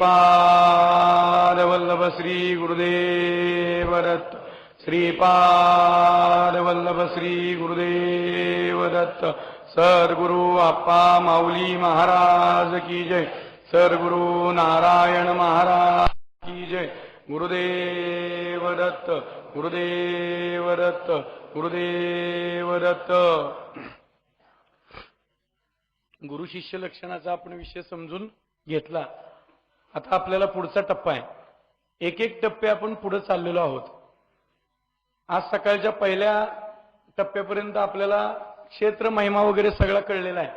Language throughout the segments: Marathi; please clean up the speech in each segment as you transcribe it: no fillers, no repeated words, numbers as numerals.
श्रीपाद वल्लभ श्री गुरुदेव दत्त। श्रीपाद वल्लभ श्री गुरुदेव दत्त। सद्गुरु अप्पा माऊली महाराज की जय। सद्गुरु नारायण महाराज की जय। गुरुदेव दत्त, गुरुदेव दत्त, गुरुदेव दत्त। गुरु शिष्य लक्षणाचा आपण विषय समजून घेतला। आता आपल्याला पुढचा टप्पा आहे। एक एक टप्पे आपण पुढे चाललेलो आहोत। आज सकाळच्या पहिल्या टप्प्यापर्यंत आपल्याला क्षेत्र महिमा वगैरे सगळं कळलेला आहे।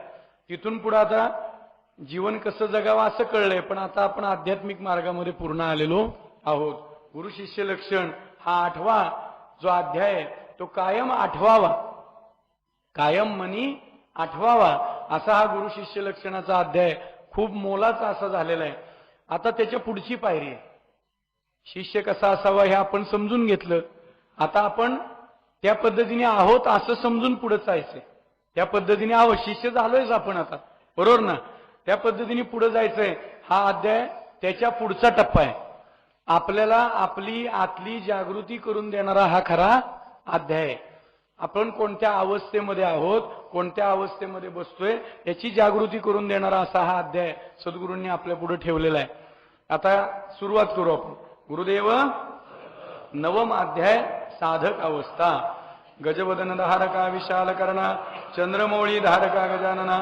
तिथून पुढे आता जीवन कसं जगावं असं कळलंय, पण आता आपण आध्यात्मिक मार्गामध्ये पूर्ण आलेलो आहोत। गुरु शिष्य लक्षण हा 8वा जो अध्याय आहे तो कायम आठवावा, कायम मनी आठवावा असा हा गुरु शिष्य लक्षणाचा अध्याय खूप मोलाचा असा झालेला आहे। आता त्याच्या पुढची पायरी आहे, शिष्य कसा असावा हे आपण समजून घेतलं। आता आपण त्या पद्धतीने आहोत असं समजून पुढे जायचंय। त्या पद्धतीने आहोत, शिष्य झालोयच आपण आता, बरोबर ना? त्या पद्धतीने पुढे जायचंय। हा अध्याय त्याच्या पुढचा टप्पा आहे। आपल्याला आपली आतली जागृती करून देणारा हा खरा अध्याय आहे। आपण कोणत्या अवस्थेमध्ये आहोत, कोणत्या अवस्थेमध्ये बसतोय याची जागृती करून देणारा असा हा अध्याय सद्गुरूंनी आपल्या पुढे ठेवलेला आहे। आता सुरुवात करू आपण। गुरुदेव नवम अध्याय साधक अवस्था। गजवदन धारका विशाल कर्णा, चंद्रमौळी धारका गजानना,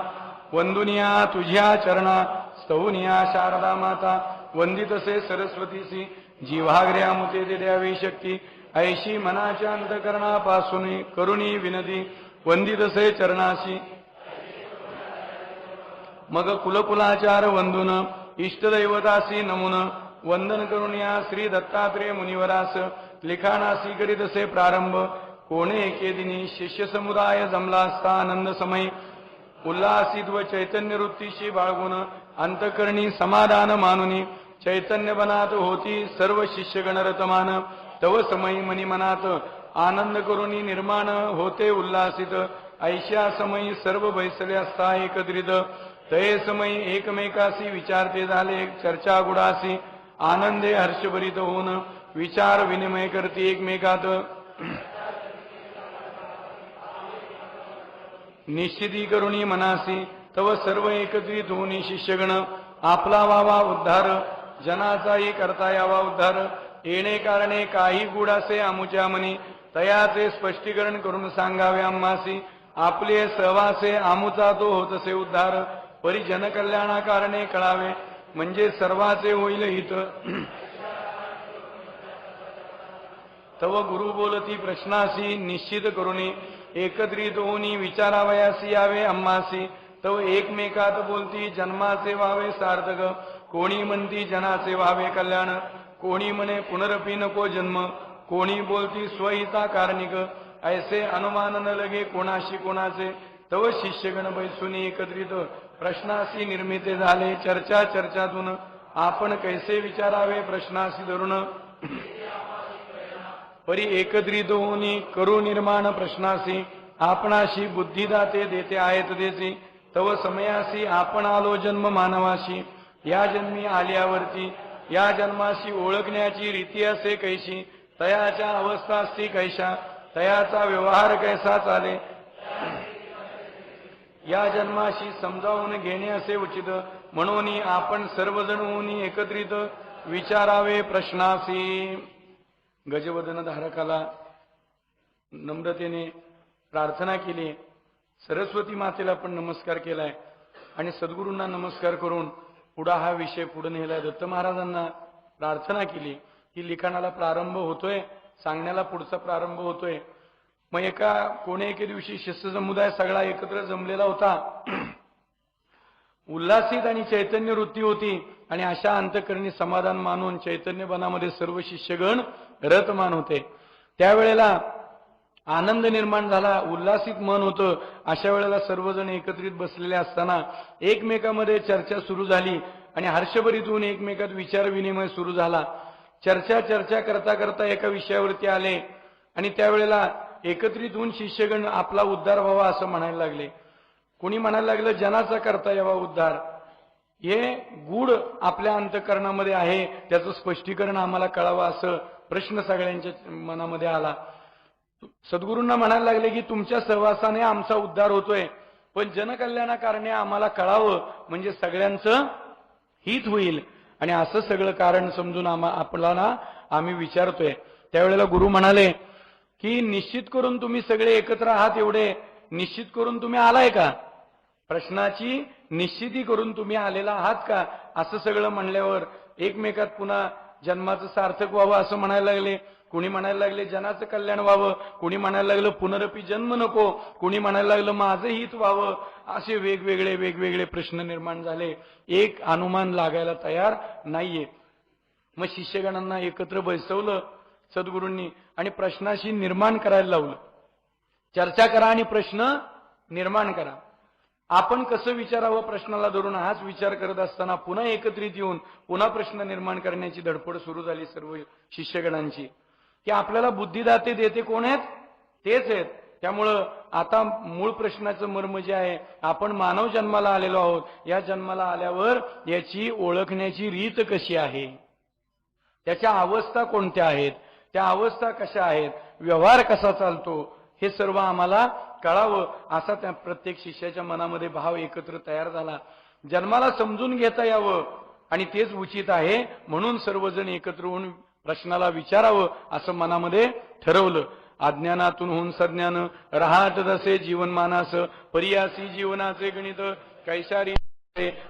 वंदुनिया तुझ्या चरणा, स्तवनिया शारदा माता, वंदितसे सरस्वतीसी, जीवाग्र्या मुते द्यावी शक्ती, ऐशी मनाच्या अंतकरणापासून करुणी विनती, वंदितसे चरणाशी मग कुलकुलाचार वंदुन, इष्टदैवतासी नमुन, वंदन करुणिया श्री दत्तात्रेय मुनिवरास, लिखाणासी करीतसे प्रारंभ, कोणे एके दिनी शिष्य समुदाय जमला असता आनंद समय, उल्हासित व चैतन्य वृत्तीशी बाळगुण, अंतकरणी समाधान मानुनी, चैतन्य बनात होती सर्व शिष्य गणरतमान, तव समयी मनी मनात आनंद करुणी निर्माण होते उल्हासित, ऐशा समयी सर्व बैसले असता एकत्रित, तये समयी एकमेकासी विचारते झाले चर्चा गुडासी, आनंदे हर्षभरित होऊन विचार विनिमय करते एकमेकात, निश्चिती करुणी मनासी, तव सर्व एकत्रित होऊन शिष्यगण आपला व्हावा उद्धार, जनाचाही करता यावा उद्धार, येणे कारणे काही गुड असे आमुच्या मनी, तयाचे स्पष्टीकरण करून सांगावे आम्हासी, आपले सहवासे आमुचा तो होतसे उद्धार, परी जनकल्याणा कारणे कळावे म्हणजे सर्वाचे होईल हित, तव गुरु बोलती प्रश्नासी निश्चित करुणी, एकत्रित होऊनी विचारावयासी यावे आम्हासी, तव एकमेकात बोलती जन्माचे व्हावे सार्थक, कोणी म्हणती जनाचे व्हावे कल्याण, कोणी म्हणे पुनरपी नको जन्म, कोणी बोलती स्वहिता कारणिक, ऐसे अनुमान न लगे कोणाशी कोणाचे, तव शिष्यगण बैसुनी एकत्रित प्रश्नासी निर्मिते झाले चर्चा चर्चातून, आपण कैसे विचारावे प्रश्नासी धरून, परी एकत्रित होऊनी करू निर्माण प्रश्नासी, आपणाशी बुद्धिदाते देते आहेत देसी, तव समयासी आपण आलो जन्म मानवाशी, या जन्मी आल्यावरती या जन्माशी ओळखण्याची रीती असे कैशी, तयाच्या अवस्था असती कैशा, तयाचा व्यवहार कैसा चाले, या जन्माशी समजावून घेणे असे उचित, म्हणून आपण सर्वजण होऊन एकत्रित विचारावे प्रश्नासी। गजवदन धारकाला नम्रतेने प्रार्थना केली, सरस्वती मातेला पण नमस्कार केलाय आणि सद्गुरूंना नमस्कार करून पुढा हा विषय पुढे नेलाय। दत्त महाराजांना प्रार्थना केली की लिखाणाला प्रारंभ होतोय, सांगण्याला पुढचा प्रारंभ होतोय। मग कोणे एके दिवशी शिष्य समुदाय सगळा एकत्र जमलेला होता, उल्हासित आणि चैतन्य वृत्ती होती आणि अशा अंतकरणी समाधान मानून चैतन्यपणामध्ये सर्व शिष्यगण रतमान होते। त्यावेळेला आनंद निर्माण झाला, उल्हासित मन होतं। अशा वेळेला सर्वजण एकत्रित बसलेले असताना एकमेकांमध्ये चर्चा सुरू झाली आणि हर्षभरीत होऊन एकमेकात विचार विनिमय सुरू झाला। चर्चा करता करता एका विषयावरती आले आणि त्यावेळेला एकत्रित होऊन शिष्यगण आपला उद्धार व्हावा असं म्हणायला लागले। कोणी म्हणायला लागलं जनाचा करता यावा उद्धार, हे गूढ आपल्या अंतःकरणामध्ये आहे, त्याचं स्पष्टीकरण आम्हाला कळावं असं प्रश्न सगळ्यांच्या मनामध्ये आला. सद्गुरूंना म्हणायला लागले की तुमच्या सहवासाने आमचा उद्धार होतोय, पण जनकल्याणाकारणे आम्हाला कळावं म्हणजे सगळ्यांचं हित होईल. आणि असं सगळं कारण समजून आपल्याला आम्ही विचारतोय. त्यावेळेला गुरु म्हणाले की निश्चित करून तुम्ही सगळे एकत्र आहात, एवढे निश्चित करून तुम्ही आलाय का? प्रश्नाची निश्चिती करून तुम्ही आलेला आहात का? असं सगळं म्हणल्यावर एकमेकात पुन्हा जन्माचं सार्थक व्हावं असं म्हणायला लागले. कुणी म्हणायला लागले जनाचं कल्याण व्हावं, कुणी म्हणायला लागलं पुनरपी जन्म नको, कुणी म्हणायला लागलं माझं हित व्हावं. असे वेगवेगळे प्रश्न निर्माण झाले. एक अनुमान लागायला तयार नाहीये. मग शिष्यगणांना एकत्र बसवलं सद्गुरूंनी आणि प्रश्नाशी निर्माण करायला लावलं. चर्चा करा आणि प्रश्न निर्माण करा. आपण कसं विचारावं प्रश्नाला धरून हाच विचार करत असताना पुन्हा एकत्रित येऊन पुन्हा प्रश्न निर्माण करण्याची धडपड सुरू झाली सर्व शिष्यगणांची. की आपल्याला बुद्धिदाते देते कोण आहेत? तेच आहेत. त्यामुळं आता मूळ प्रश्नाचं मर्म जे आहे, आपण मानव जन्माला आलेलो आहोत, या जन्माला आल्यावर याची ओळखण्याची रीत कशी आहे, त्याच्या अवस्था कोणत्या आहेत, त्या अवस्था कशा आहेत, व्यवहार कसा चालतो, हे सर्व आम्हाला कळावं असा त्या प्रत्येक शिष्याच्या मनामध्ये भाव एकत्र तयार झाला. जन्माला समजून घेता यावं आणि तेच उचित आहे म्हणून सर्वजण एकत्र होऊन प्रश्नाला विचारावं असं मनामध्ये ठरवलं. अज्ञानातून होऊन सज्ञान राहत जसे जीवनमानास, परियासी जीवनाचे गणित कैशारी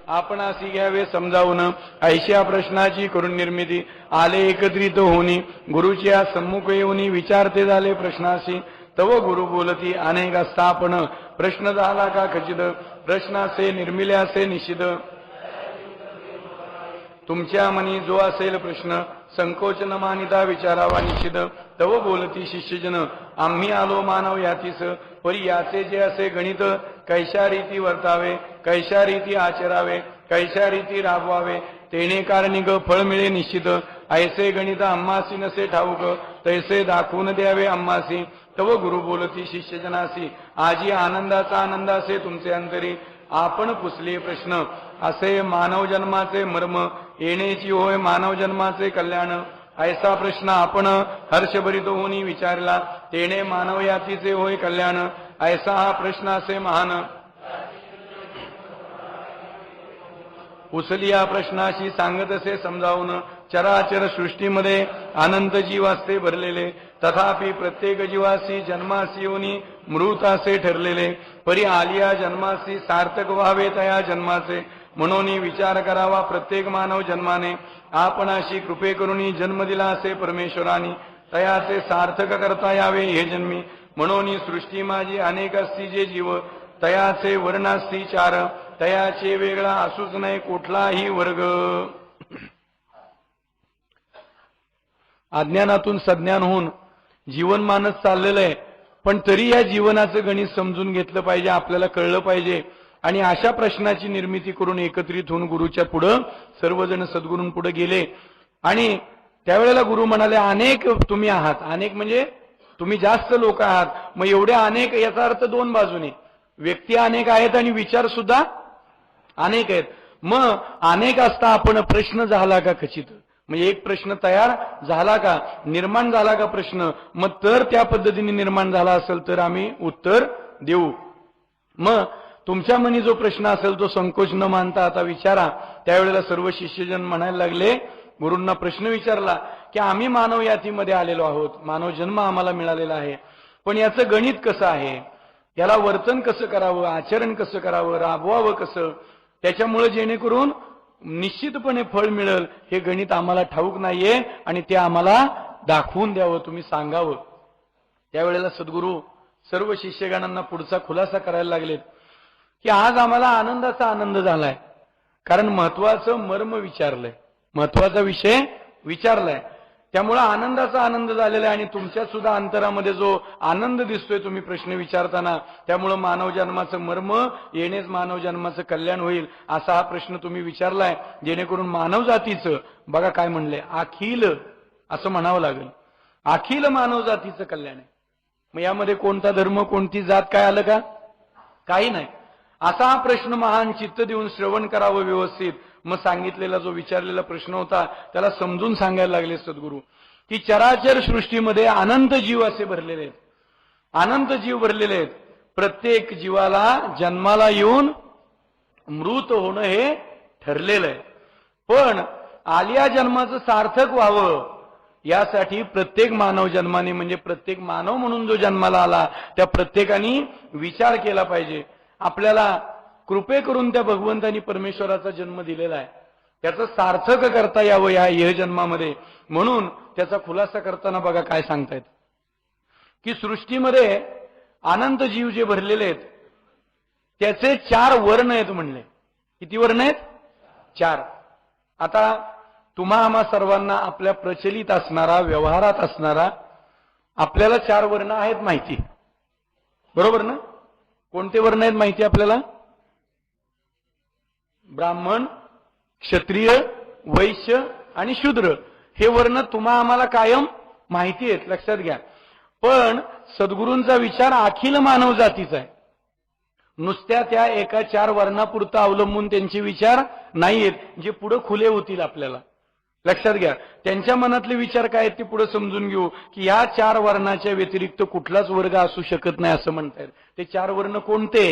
आपणासी घ्यावे समजावून, ऐशा प्रश्नाची करून निर्मिती आले एकत्रित होनी, गुरुच्या सम्मुख येऊनी विचारते झाले प्रश्नाशी, तव गुरु बोलती अनेक असता आपण, प्रश्न झाला का खचित, प्रश्नासे निर्मिल्यासे निश्चित, तुमच्या मनी जो असेल प्रश्न संकोच न मानिता विचारावा निश्चित, तव बोलती शिष्यजन आम्ही आलो मानव यातीस, परी याचे जे असे गणित कैशा रीती वर्तावे, कैशा रीती आचरावे, कैशा रीती राबवावे, तेने कारणी ग फळ मिळे निश्चित, ऐसे गणित आम्हासी नसे ठाऊक, तैसे दाखवून द्यावे आम्हासी, तव गुरु बोलती शिष्यजनासी, आजी आनंदाचा आनंद असे तुमचे अंतरी, आपण पुसले प्रश्न असे मानव जन्माचे मर्म, येण्याची होय मानव जन्माचे कल्याण, ऐसा प्रश्न आपण हर्षभरित होऊन विचारला, तेने मानव यातीचे होय कल्याण, ऐसा हा प्रश्न असे महान, उचली या प्रश्नाशी सांगत असे समजावून, चराचर सृष्टीमध्ये अनंत जीव असते भरलेले, तथापि प्रत्येक जीवासी जन्मासी येऊनी मृत असे ठरलेले, परी आलिया जन्मासी सार्थक व्हावे तया जन्माचे, म्हणून विचार करावा प्रत्येक मानव जन्माने, आपणाशी कृपे करुणी जन्म दिला असे परमेश्वरानी, तयाचे सार्थक करता यावे हे जन्मी, म्हणून सृष्टी माझी अनेक असती जे जीव, तयाचे वर्ण असती चार, तयाचे वेगळा असूच नाही कुठलाही वर्ग. अज्ञानातून सज्ञान होऊन जीवनमानच चाललेलं आहे, पण तरी या जीवनाचं गणित समजून घेतलं पाहिजे, आपल्याला कळलं पाहिजे. आणि अशा प्रश्नाची निर्मिती करून एकत्रित होऊन गुरुच्या पुढं सर्वजण सद्गुरूंपुढे गेले. आणि त्यावेळेला गुरु म्हणाले अनेक तुम्ही आहात, अनेक म्हणजे तुम्ही जास्त लोक आहात. मग एवढे अनेक याचा अर्थ दोन बाजूने, व्यक्ती अनेक आहेत आणि विचार सुद्धा अनेक आहेत. मग अनेक असता आपण प्रश्न झाला का खचित, म्हणजे एक प्रश्न तयार झाला का, निर्माण झाला का प्रश्न, मग तर त्या पद्धतीने निर्माण झाला असेल तर आम्ही उत्तर देऊ. मग तुमच्या मनी जो प्रश्न असेल तो संकोच न मानता आता विचारा. त्यावेळेला सर्व शिष्यजन म्हणायला लागले, गुरूंना प्रश्न विचारला की आम्ही मानव यातीमध्ये आलेलो आहोत, मानव जन्म आम्हाला मिळालेला आहे, पण याचं गणित कसं आहे, याला वर्तन कसं करावं, आचरण कसं करावं, राबवावं कसं, त्याच्यामुळे जेणेकरून निश्चितपणे फळ मिळेल हे गणित आम्हाला ठाऊक नाहीये आणि ते आम्हाला दाखवून द्यावं, तुम्ही सांगावं. त्यावेळेला सद्गुरू सर्व शिष्यगणांना पुढचा खुलासा करायला लागलेत की आज आम्हाला आनंदाचा आनंद झालाय, कारण महत्वाचं मर्म विचारलंय, महत्वाचा विषय विचारलाय, त्यामुळे आनंदाचा आनंद झालेला आहे. आणि तुमच्या सुद्धा अंतरामध्ये जो आनंद दिसतोय तुम्ही प्रश्न विचारताना, त्यामुळे मानव जन्माचं मर्म येणेच मानव जन्माचं कल्याण होईल असा हा प्रश्न तुम्ही विचारलाय, जेणेकरून मानव जातीचं, बघा काय म्हणलंय, अखिल असं म्हणावं लागेल, अखिल मानव जातीचं कल्याण आहे. मग यामध्ये कोणता धर्म कोणती जात काय आलं का, काही नाही. असा हा प्रश्न महान चित्त देऊन श्रवण करावं व्यवस्थित. मग सांगितलेला जो विचारलेला प्रश्न होता त्याला समजून सांगायला लागले सद्गुरू, की चराचर सृष्टीमध्ये अनंत जीव असे भरलेले आहेत, अनंत जीव भरलेले आहेत. प्रत्येक जीवाला जन्माला येऊन मृत होणं हे ठरलेलं आहे. पण आल्या जन्माचं सार्थक व्हावं यासाठी प्रत्येक मानव जन्माने म्हणजे प्रत्येक मानव म्हणून जो जन्माला आला त्या प्रत्येकाने विचार केला पाहिजे. आपल्याला कृपे करून त्या भगवंतानी परमेश्वराचा जन्म दिलेला आहे, त्याचं सार्थक करता यावं या जन्मामध्ये. म्हणून त्याचा खुलासा करताना बघा काय सांगतायत, की सृष्टीमध्ये अनंत जीव जे भरलेले आहेत त्याचे 4 वर्ण आहेत म्हणले. किती वर्ण आहेत? 4. आता तुम्हा आम्हा सर्वांना आपल्या प्रचलित असणारा व्यवहारात असणारा आपल्याला 4 वर्ण आहेत माहिती, बरोबर ना? कोणते वर्ण आहेत माहिती आपल्याला? ब्राह्मण, क्षत्रिय, वैश्य आणि शूद्र हे वर्ण तुम्हा आम्हाला कायम माहिती आहेत, लक्षात घ्या. पण सद्गुरूंचा विचार अखिल मानव जातीचा आहे. नुसत्या त्या एका 4 वर्णापुरता अवलंबून त्यांचे विचार नाहीयेत, जे पुढे खुले होतील आपल्याला. लक्षात घ्या, त्यांच्या मनातले विचार काय आहेत ते पुढे समजून घेऊ, की या 4 वर्णाच्या व्यतिरिक्त कुठलाच वर्ग असू शकत नाही असं म्हणतायत. ते 4 वर्ण कोणते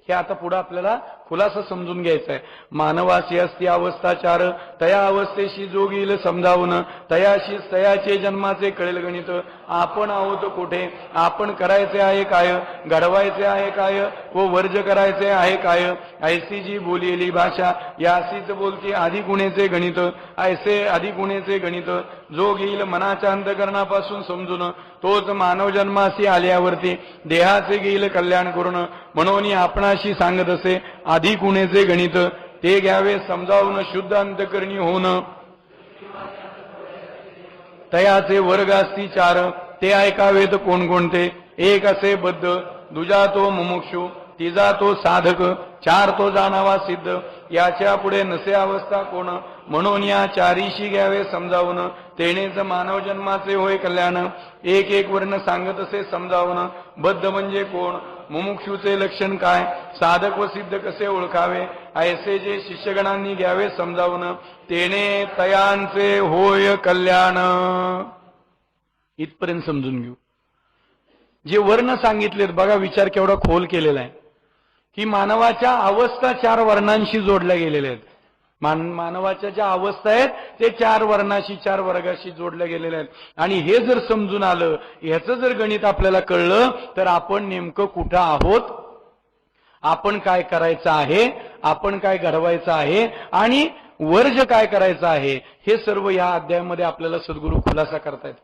हे आता पुढे आपल्याला खुलासा समजून घ्यायचा आहे. मानवासी असती अवस्था 4, तया अवस्थेशी जोगील समजावून, तयाशी तयाचे जन्माचे कळेल गणित. आपण आहोत कोठे, आपण करायचे आहे काय, घडवायचे आहे काय व वर्ज करायचे आहे काय, ऐसी जी बोलिली भाषा यासीच बोलती आधी गुणेचे गणित. ऐसे आधी गुणेचे गणित जो घेईल मनाच्या अंतकरणापासून समजून, तोच मानव जन्मासी आल्यावरती देहाचे घेईल कल्याण करून. म्हणून आपणाशी सांगत असे आधी गुणेचे गणित, ते घ्यावे समजावून शुद्ध अंतकरणी होऊन. तयाचे वर्ग असती 4, ते ऐकावेत कोणकोणते. एक असे बद्ध, दुजा तो मुमुक्षु, तिजा तो साधक, 4 तो जाणावा सिद्ध. याच्या पुढे नसे अवस्था कोण. म्हणून या 4शी घ्यावे समजावून, तेनेच मानव जन्माचे होय कल्याण. एक एक वर्ण सांगत असे समजावून. बद्ध म्हणजे कोण, मुमुक्षूचे लक्षण काय, साधक व सिद्ध कसे ओळखावे, ऐसे जे शिष्यगणांनी घ्यावे समजावून. तेने तयांचे होय कल्याण. इथपर्यंत समजून घेऊ. जे वर्ण सांगितलेत बघा, विचार केवढा खोल केलेला आहे, की मानवाच्या अवस्था 4 वर्णांशी जोडल्या गेलेल्या आहेत. मानवाच्या ज्या अवस्था आहेत ते 4 वर्णाशी 4 वर्गाशी जोडल्या गेलेल्या आहेत. आणि हे जर समजून आलं, ह्याचं जर गणित आपल्याला कळलं, तर आपण नेमकं कुठं आहोत, आपण काय करायचं आहे, आपण काय घडवायचं आहे आणि वर्ज काय करायचं आहे, हे सर्व या अध्यायामध्ये आपल्याला सद्गुरू खुलासा करतायत.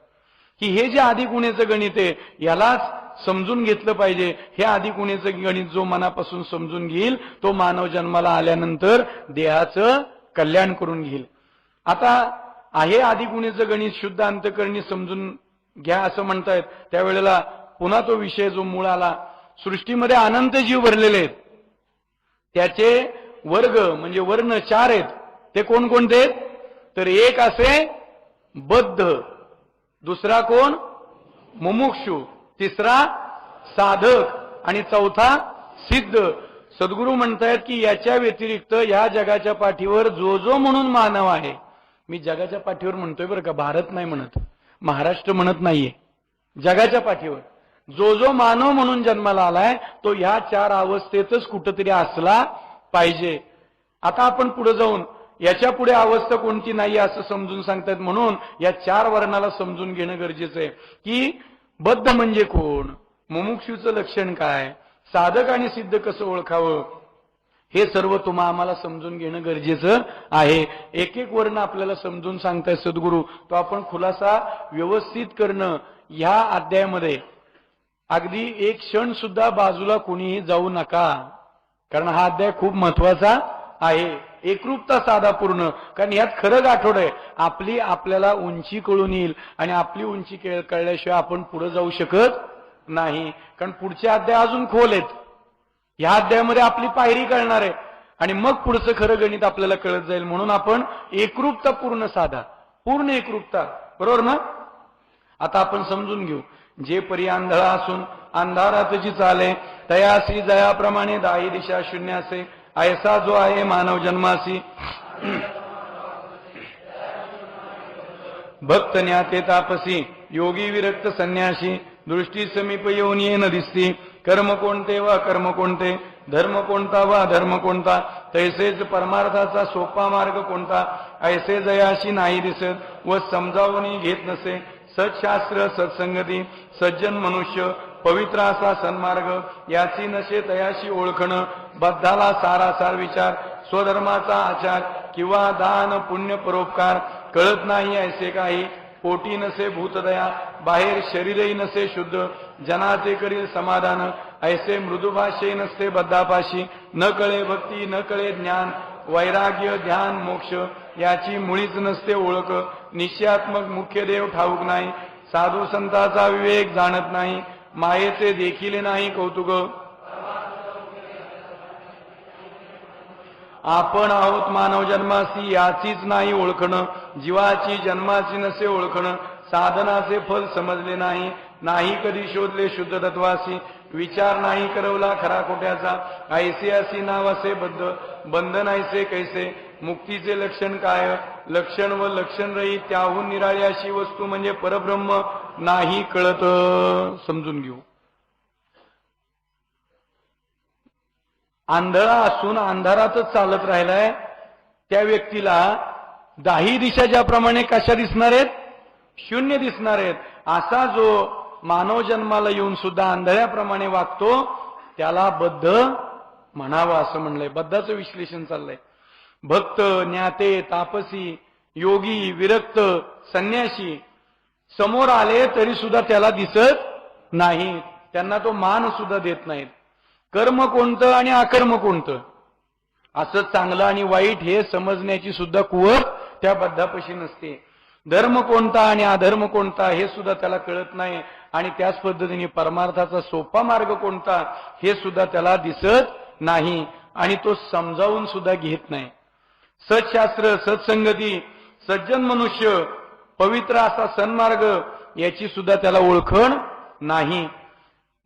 की हे जे आधी गुणेचं गणित आहे यालाच समजून घेतलं पाहिजे. हे आधी गुणेचं गणित जो मनापासून समजून घेईल तो मानव जन्माला आल्यानंतर देहाचं कल्याण करून घेईल. आता आहे आधी गुणेचं गणित शुद्ध अंतकरणी समजून घ्या असं म्हणतायत. त्यावेळेला पुन्हा तो विषय जो मूळ आला, सृष्टीमध्ये अनंत जीव भरलेले आहेत, त्याचे वर्ग म्हणजे वर्ण 4 आहेत. ते कोणकोणते आहेत? तर एक असे बद्ध, दुसरा कोण मुमुक्षु, तिसरा साधक आणि चौथा सिद्ध. सद्गुरू म्हणतायत की याच्या व्यतिरिक्त या जगाच्या पाठीवर जो जो म्हणून मानव आहे, मी जगाच्या पाठीवर म्हणतोय बरं का, भारत नाही म्हणत, महाराष्ट्र म्हणत नाहीये, जगाच्या पाठीवर जो जो मानव म्हणून जन्माला आलाय तो ह्या 4 अवस्थेतच कुठेतरी असला पाहिजे. आता आपण पुढे जाऊन याच्या पुढे अवस्था कोणती नाही असं समजून सांगतात. म्हणून या 4 वर्णाला समजून घेणं गरजेचं आहे, की बद्ध म्हणजे कोण, मुमुक्षूचं लक्षण काय, साधक आणि सिद्ध कसं ओळखावं, हे सर्व तुम्हा आम्हाला समजून घेणं गरजेचं आहे. एक एक वर्ण आपल्याला समजून सांगताय सद्गुरू, तो आपण खुलासा व्यवस्थित करणं ह्या अध्यायामध्ये. अगदी एक क्षण सुद्धा बाजूला कुणीही जाऊ नका, कारण हा अध्याय खूप महत्वाचा आहे. एकरूपता साधा पूर्ण, कारण यात खरं गाठोड आहे. आपली आपल्याला उंची कळून येईल आणि आपली उंची कळल्याशिवाय आपण पुढे जाऊ शकत नाही, कारण पुढचे अध्याय अजून खोल आहेत. या अध्यायामध्ये आपली पायरी कळणार आहे आणि मग पुढचं खरं गणित आपल्याला कळत जाईल. म्हणून आपण एकरूपता पूर्ण साधा, पूर्ण एकरूपता, बरोबर ना? आता आपण समजून घेऊ. जे परी आंधळा असून अंधारात जी चाले, तयासी जयाप्रमाणे दाही दिशा शून्यासे ऐसा जो आहे मानव जन्मासी भक्त ज्ञाते तापसी योगी विरक्त संन्यासी दृष्टी समीप येऊन येन दिसती कर्म कोणते वा कर्म कोणते धर्म कोणता वा धर्म कोणता तैसेच परमार्थाचा सोपा मार्ग कोणता ऐसे जयाशी नाही दिसत व समजावून घेत नसे सत्शास्त्र सत्संगती सज्जन मनुष्य पवित्र असा सन्मार्ग याची नसे तयाशी ओळखणं बद्धाला सारासार विचार स्वधर्माचा आचार किंवा दान पुण्य परोपकार कळत नाही ऐसे काही पोटी नसे भूतदया बाहेर शरीरही नसे शुद्ध जनाचे करील समाधान ऐसे मृदुभाषे नसते बद्धापाशी न कळे भक्ती न कळे ज्ञान वैराग्य ध्यान मोक्ष याची मुळीच नसते ओळख निश्चयात्मक मुख्य देव ठाऊक नाही साधू संतांचा विवेक जाणत नाही मायेचे देखील नाही कौतुक आपण आहोत मानव जन्मासी याचीच नाही ओळखणं जीवाची जन्माची नसे ओळखणं साधनाचे फल समजले नाही नाही कधी शोधले शुद्ध तत्वासी विचार नाही करवला खरा खोट्याचा ऐसे असी नाव असे बद्ध बंधन ऐसे कैसे मुक्तीचे लक्षण काय लक्षण व लक्षण रहित त्याहून निराळी अशी वस्तू म्हणजे परब्रह्म नाही कळत समजून घेऊ आंधळा असून अंधारातच चालत राहिलाय त्या व्यक्तीला दाही दिशा ज्याप्रमाणे कशा दिसणार आहेत शून्य दिसणार आहेत असा जो मानव जन्माला येऊन सुद्धा आंधळ्याप्रमाणे वागतो त्याला बद्ध म्हणावं असं म्हणलंय बद्धाचं विश्लेषण चाललंय भक्त ज्ञाते तापसी योगी विरक्त संन्यासी समोर आले तरी सुद्धा त्याला दिसत नाही त्यांना तो मान सुद्धा देत नाहीत कर्म कोणतं आणि अकर्म कोणतं असं चांगलं आणि वाईट हे समजण्याची सुद्धा कुवत त्या बद्धापाशी नसते धर्म कोणता आणि अधर्म कोणता हे सुद्धा त्याला कळत नाही आणि त्याच पद्धतीने परमार्थाचा सोपा मार्ग कोणता हे सुद्धा त्याला दिसत नाही आणि तो समजावून सुद्धा घेत नाही सत्शास्त्र सत्संगती सज्जन मनुष्य पवित्र असा सन्मार्ग याची सुद्धा त्याला ओळखण नाही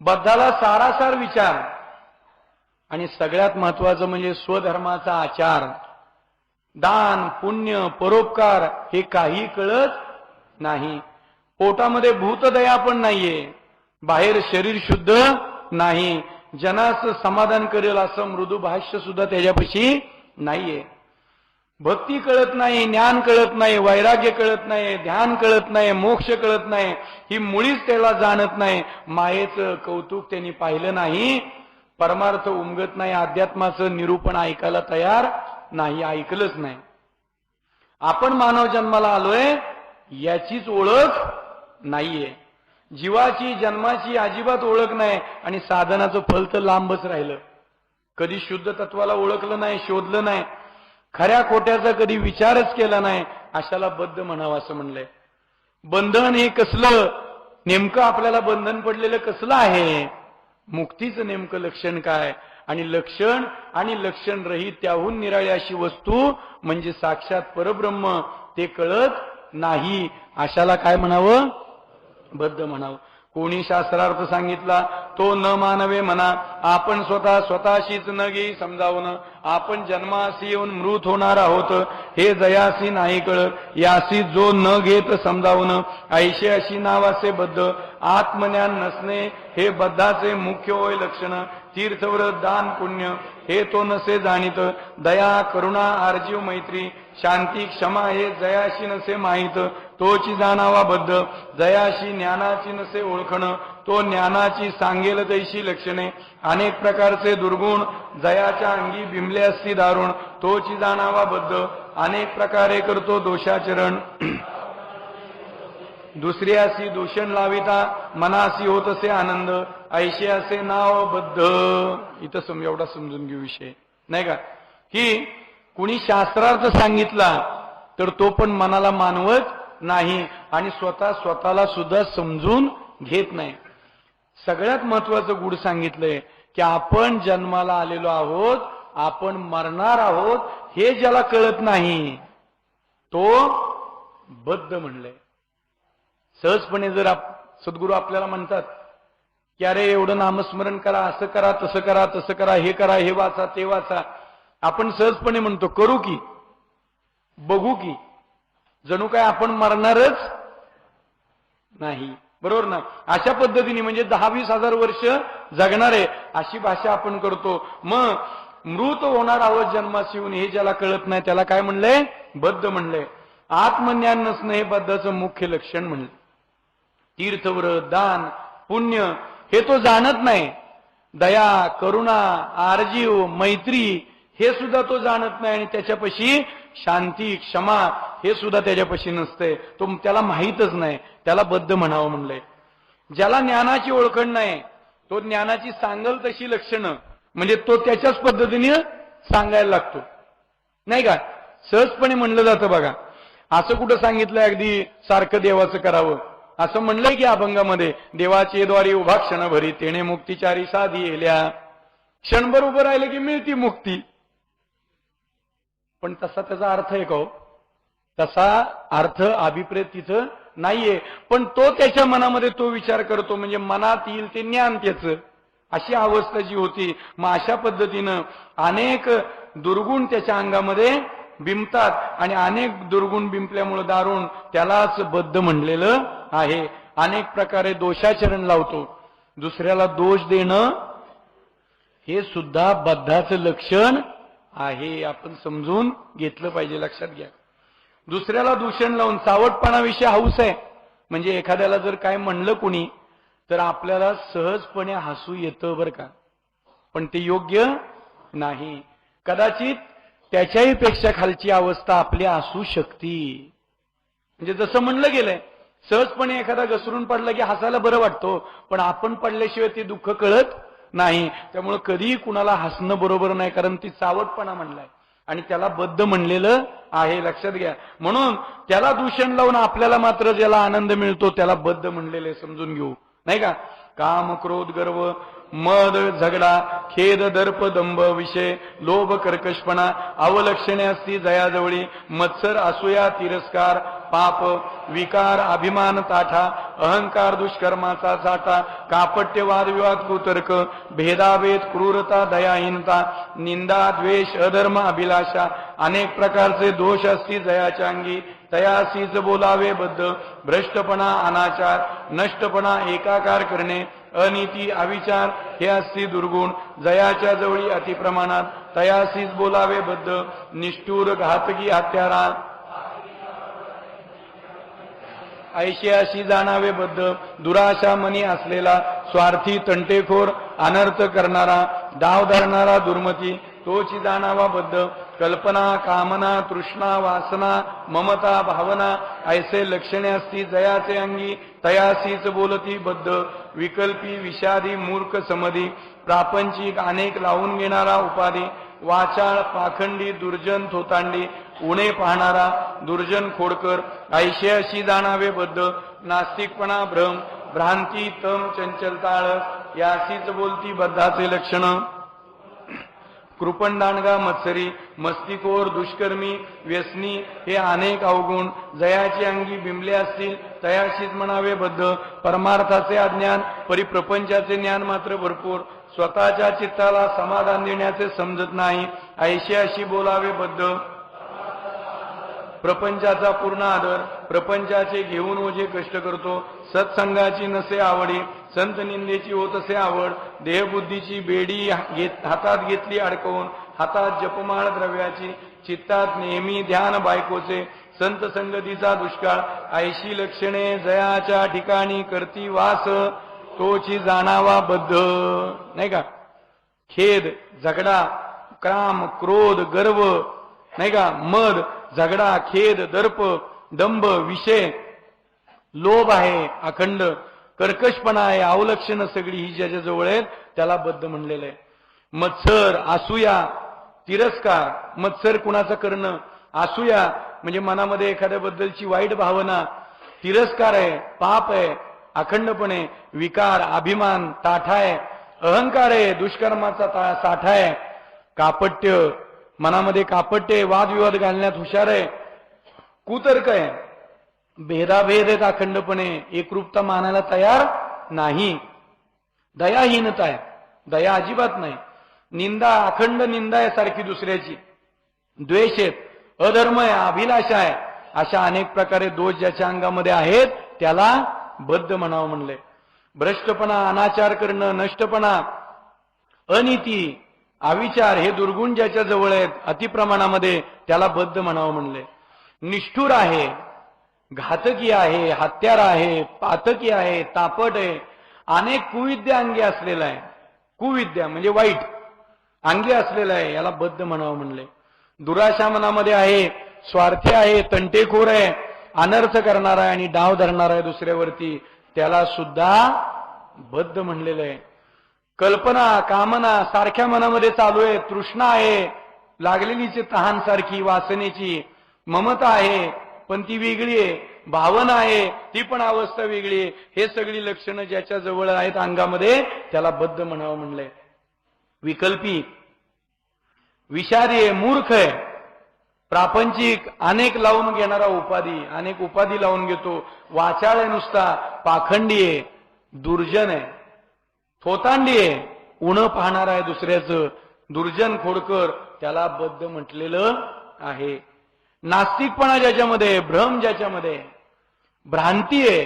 बद्धाला सारासार विचार आणि सगळ्यात महत्वाचं म्हणजे स्वधर्माचा आचार दान पुण्य परोपकार हे काही कळत नाही पोटामध्ये भूतदया पण नाहीये बाहेर शरीर शुद्ध नाही जनास समाधान करेल असं मृदू भाष्य सुद्धा त्याच्यापाशी नाहीये भक्ती कळत नाही ज्ञान कळत नाही वैराग्य कळत नाही ध्यान कळत नाही मोक्ष कळत नाही ही मुळीच त्याला जाणत नाही मायेचं कौतुक त्यांनी पाहिलं नाही परमार्थ उमगत नाही अध्यात्माचं निरूपण ऐकायला तयार नाही ऐकलंच नाही आपण मानव जन्माला आलोय याचीच ओळख नाहीये जीवाची जन्माची अजिबात ओळख नाही आणि साधनाचं फल तर लांबच राहिलं कधी शुद्ध तत्वाला ओळखलं नाही शोधलं नाही खऱ्या खोट्याचा कधी विचारच केला नाही अशाला बद्ध म्हणावं असं म्हणलंय बंधन हे कसलं नेमकं आपल्याला बंधन पडलेलं कसलं आहे मुक्तीचं नेमकं लक्षण काय आणि लक्षण रहित त्याहून निराळी अशी वस्तू म्हणजे साक्षात परब्रह्म ते कळत नाही अशाला काय म्हणावं बद्ध म्हणावं कोणी शास्त्रार्थ सांगितला तो न मानवे म्हणा आपण स्वतःशीच न घेई समजावून आपण जन्मासी येऊन मृत होणार आहोत हे जयासी नाही कळत यासी जो न घेत समजावून ऐशे अशी नावाचे बद्ध आत्मज्ञान नसणे हे बद्धाचे मुख्य होय लक्षण तीर्थव्रत दान पुण्य हे तो नसे जाणीत दया करुणा आर्जीव मैत्री शांती क्षमा हे जयाशी नसे माहीत तोची जाणावा बद्ध जयाशी ज्ञानाची नसे ओळखणं तो ज्ञानाची सांगेल तैशी लक्षणे अनेक प्रकारचे दुर्गुण जयाच्या अंगी बिंबले असती दारुण तोची जाणावा बद्ध अनेक प्रकारे करतो दोषाचरण दुसऱ्यासी दूषण लाविता मनासी होत असे आनंद ऐशे असे नाव बद्ध इथं एवढा समजून घेऊ विषय नाही का की कुणी शास्त्रार्थ सांगितला तर तो पण मनाला मानवत नाही आणि स्वतःला सुद्धा समजून घेत नाही सगळ्यात महत्वाचं गुढ सांगितलंय की आपण जन्माला आलेलो आहोत आपण मरणार आहोत हे ज्याला कळत नाही तो बद्ध म्हणलंय सहजपणे जर सद्गुरू आपल्याला म्हणतात की अरे एवढं नामस्मरण करा, असं करा, तसं करा, तसं करा, हे करा, हे वाचा, ते वाचा. आपण सहजपणे म्हणतो करू की, बघू की, जणू काय आपण मरणारच नाही. बरोबर ना? अशा पद्धतीने म्हणजे 10-20 हजार वर्ष जगणार आहे अशी भाषा आपण करतो. मग मृत होणार आहोत जन्मास येऊन हे ज्याला कळत नाही त्याला काय म्हणलंय? बद्ध म्हणलंय. आत्मज्ञान नसणं हे बद्धाचं मुख्य लक्षण म्हणलं. तीर्थव्रत, दान, पुण्य हे तो जाणत नाही. दया, करुणा, आर्जीव, मैत्री हे सुद्धा तो जाणत नाही. आणि त्याच्यापाशी शांती, क्षमा हे सुद्धा त्याच्यापाशी नसतंय. तो त्याला माहीतच नाही. त्याला बद्ध म्हणावं म्हणलंय. ज्याला ज्ञानाची ओळखण नाही तो ज्ञानाची सांगल तशी लक्षणं म्हणजे तो त्याच्याच पद्धतीने सांगायला लागतो, नाही का? सहजपणे म्हणलं जातं बघा. असं कुठं सांगितलंय अगदी सारखं देवाचं करावं? असं म्हणलंय की अभंगामध्ये, देवाचे द्वारी उभा क्षण भरी तेणे मुक्तिचारी साधी येल्या. क्षणभर उभं राहिलं की मिळती मुक्ती. पण तसा त्याचा अर्थ आहे का हो? तसा अर्थ अभिप्रेत तिथं नाहीये. पण तो त्याच्या मनामध्ये तो विचार करतो म्हणजे मनात येईल ते ज्ञान त्याचं, अशी अवस्था जी होती. मग अशा पद्धतीनं अनेक दुर्गुण त्याच्या अंगामध्ये बिंबतात आणि अनेक दुर्गुण बिंबल्यामुळे दारुण त्यालाच बद्ध म्हणलेलं आहे. अनेक प्रकारे दोषाचरण लावतो. दुसऱ्याला दोष देणं हे सुद्धा बद्धाचं लक्षण आहे. आपण समजून घेतलं पाहिजे, लक्षात घ्या. दुसऱ्याला दूषण लावून चावटपणाविषयी हौस आहे म्हणजे एखाद्याला जर काय म्हणलं कुणी तर आपल्याला सहजपणे हसू येतं बरं का, पण ते योग्य नाही. कदाचित त्याच्याही पेक्षा खालची अवस्था आपली असू शकते. म्हणजे जसं म्हणलं गेलंय, सहजपणे एखादा घसरून पडला की हसायला बरं वाटतो, पण आपण पडल्याशिवाय ते दुःख कळत नाही. त्यामुळे कधीही कुणाला हसणं बरोबर नाही, कारण ती चावटपणा म्हणलाय आणि त्याला बद्ध म्हणलेलं आहे, लक्षात घ्या. म्हणून त्याला दूषण लावून आपल्याला मात्र ज्याला आनंद मिळतो त्याला बद्ध म्हणलेले समजून घेऊ, नाही का? काम, क्रोध, गर्व, मद, झगडा, खेद, दर्प, दंभ, विषय, लोभ, कर्कशपणा, अवलक्षणे असती जयाजवळी, मत्सर, असूया, तिरस्कार, पाप, विकार, अभिमान, ताठा, अहंकार, दुष्कर्माचा साठा, कापट्य, वादविवाद, कुतर्क, भेदाभेद, क्रूरता, दयाहीनता, निंदा, द्वेष, अधर्म, अभिलाषा, अनेक प्रकारचे दोष असती जयाच्या अंगी, तयासीच बोलावे बद्ध, भ्रष्टपणा, अनाचार, नष्टपणा, एकाकार करणे, अनीती, अविचार हे असती दुर्गुण जयाच्या जवळी अतिप्रमाणात, तयासीच बोलावे बद्ध, निष्ठुर, घातकी, हत्यारा, ऐशियाशी जाणावे बद्ध, दुराशा मनी असलेला, स्वार्थी, तंटेखोर, अनर्थ करणारा, डाव धरणारा, दुर्मती तोची जाणावा बद्ध, कल्पना, कामना, तृष्णा, वासना, ममता, भावना ऐसे लक्षणे असती जयाचे अंगी, तयासीच बोलती बद्ध, विकल्पी, विषादी, मूर्ख, समधी, प्रापंचिक, अनेक लावून घेणारा उपाधी, वाचाळ, पाखंडी, दुर्जन, थोतांडी, उणे पाहणारा, दुर्जन, खोडकर ऐशियाशी जाणावे बद्ध, नास्तिकपणा, भ्रम, भ्रांती, तम, चंचलताळ यासीच बोलती बद्धाचे लक्षण, कृपणदांडगा, मत्सरी, मस्तिकोर, दुष्कर्मी, व्यसनी हे अनेक अवगुण जयाची अंगी बिंबले असतील तयाशीच म्हणावे बद्ध, परमार्थाचे अज्ञान, परिप्रपंचाचे ज्ञान मात्र भरपूर, स्वतःच्या चित्ताला समाधान देण्याचे समजत नाही, ऐशियाशी बोलावे बद्ध, प्रपंचाचा पूर्ण आदर, प्रपंचाचे घेऊन ओझे कष्ट करतो, सत्संगाची नसे आवडी, संत निंदेची होत असे आवड, देहबुद्धीची बेडी हातात घेतली अडकवून, हातात जपमाळ द्रव्याची, चित्तात नेहमी ध्यान बायकोचे, संत संगतीचा दुष्काळ, ऐशी लक्षणे जयाच्या ठिकाणी करती वास, तोची जाणावा बद्ध, नाही का? खेद, झगडा, काम, क्रोध, गर्व, नाही का? मद, झगडा, खेद, दर्प, दंभ, विषय, लोभ आहे अखंड, कर्कशपणा आहे, अवलक्षणं सगळी ही ज्याच्या जवळ आहेत त्याला बद्ध म्हणलेलं आहे. मत्सर, असूया, तिरस्कार, मत्सर कुणाचा करणं, असूया म्हणजे मनामध्ये एखाद्याबद्दलची वाईट भावना, तिरस्कार आहे, पाप आहे अखंडपणे, विकार, अभिमान, ताठा आहे, अहंकार आहे, दुष्कर्माचा साठा आहे, कापट्य, मनामध्ये कापट्य आहे, वादविवाद घालण्यात हुशार आहे, कुतर्क आहे, भेदाभेद आहेत अखंडपणे, एकरूपता मानायला तयार नाही, दयाहीनता आहे, दया अजिबात नाही. निंदा, अखंड निंदा आहे सारखी दुसऱ्याची. द्वेष आहेत, अधर्म आहे, अभिलाषा आहे. अशा अनेक प्रकारे दोष ज्याच्या अंगामध्ये आहेत त्याला बद्ध म्हणावं म्हणले. भ्रष्टपणा, अनाचार करणं, नष्टपणा, अनीती, अविचार हे दुर्गुण ज्याच्या जवळ आहेत अतिप्रमाणामध्ये त्याला बद्ध म्हणावं म्हणले. निष्ठुर आहे, घातकी आहे, हत्यार आहे, पातकी आहे, तापट आहे, अनेक कुविद्या अंगी असलेला आहे. कुविद्या म्हणजे वाईट अंगी असलेला आहे, याला बद्ध म्हणावं म्हणले. दुराशा मनामध्ये आहे, स्वार्थी आहे, तंटेखोर आहे, अनर्थ करणारा आहे आणि डाव धरणारा आहे दुसऱ्यावरती, त्याला सुद्धा बद्ध म्हणलेलं आहे. कल्पना, कामना सारख्या मनामध्ये चालू आहे, तृष्णा आहे, लागलेलीची तहान सारखी वासनेची, ममता आहे पण ती वेगळी आहे, भावना आहे ती पण अवस्था वेगळी आहे. हे सगळी लक्षणं ज्याच्या जवळ आहेत अंगामध्ये त्याला बद्ध म्हणावं म्हणलंय. विकल्पी, विषारी आहे, मूर्ख आहे, प्रापंचिक, अनेक लावून घेणारा उपाधी, अनेक उपाधी लावून घेतो, वाचाळ आहे नुसता, पाखंडी आहे, दुर्जन आहे, थोतांडी आहे, उणं पाहणारा आहे दुसऱ्याचं, दुर्जन, खोडकर, त्याला बद्ध म्हटलेलं आहे. नास्तिकपणा ज्याच्यामध्ये, भ्रम ज्याच्यामध्ये, भ्रांती आहे,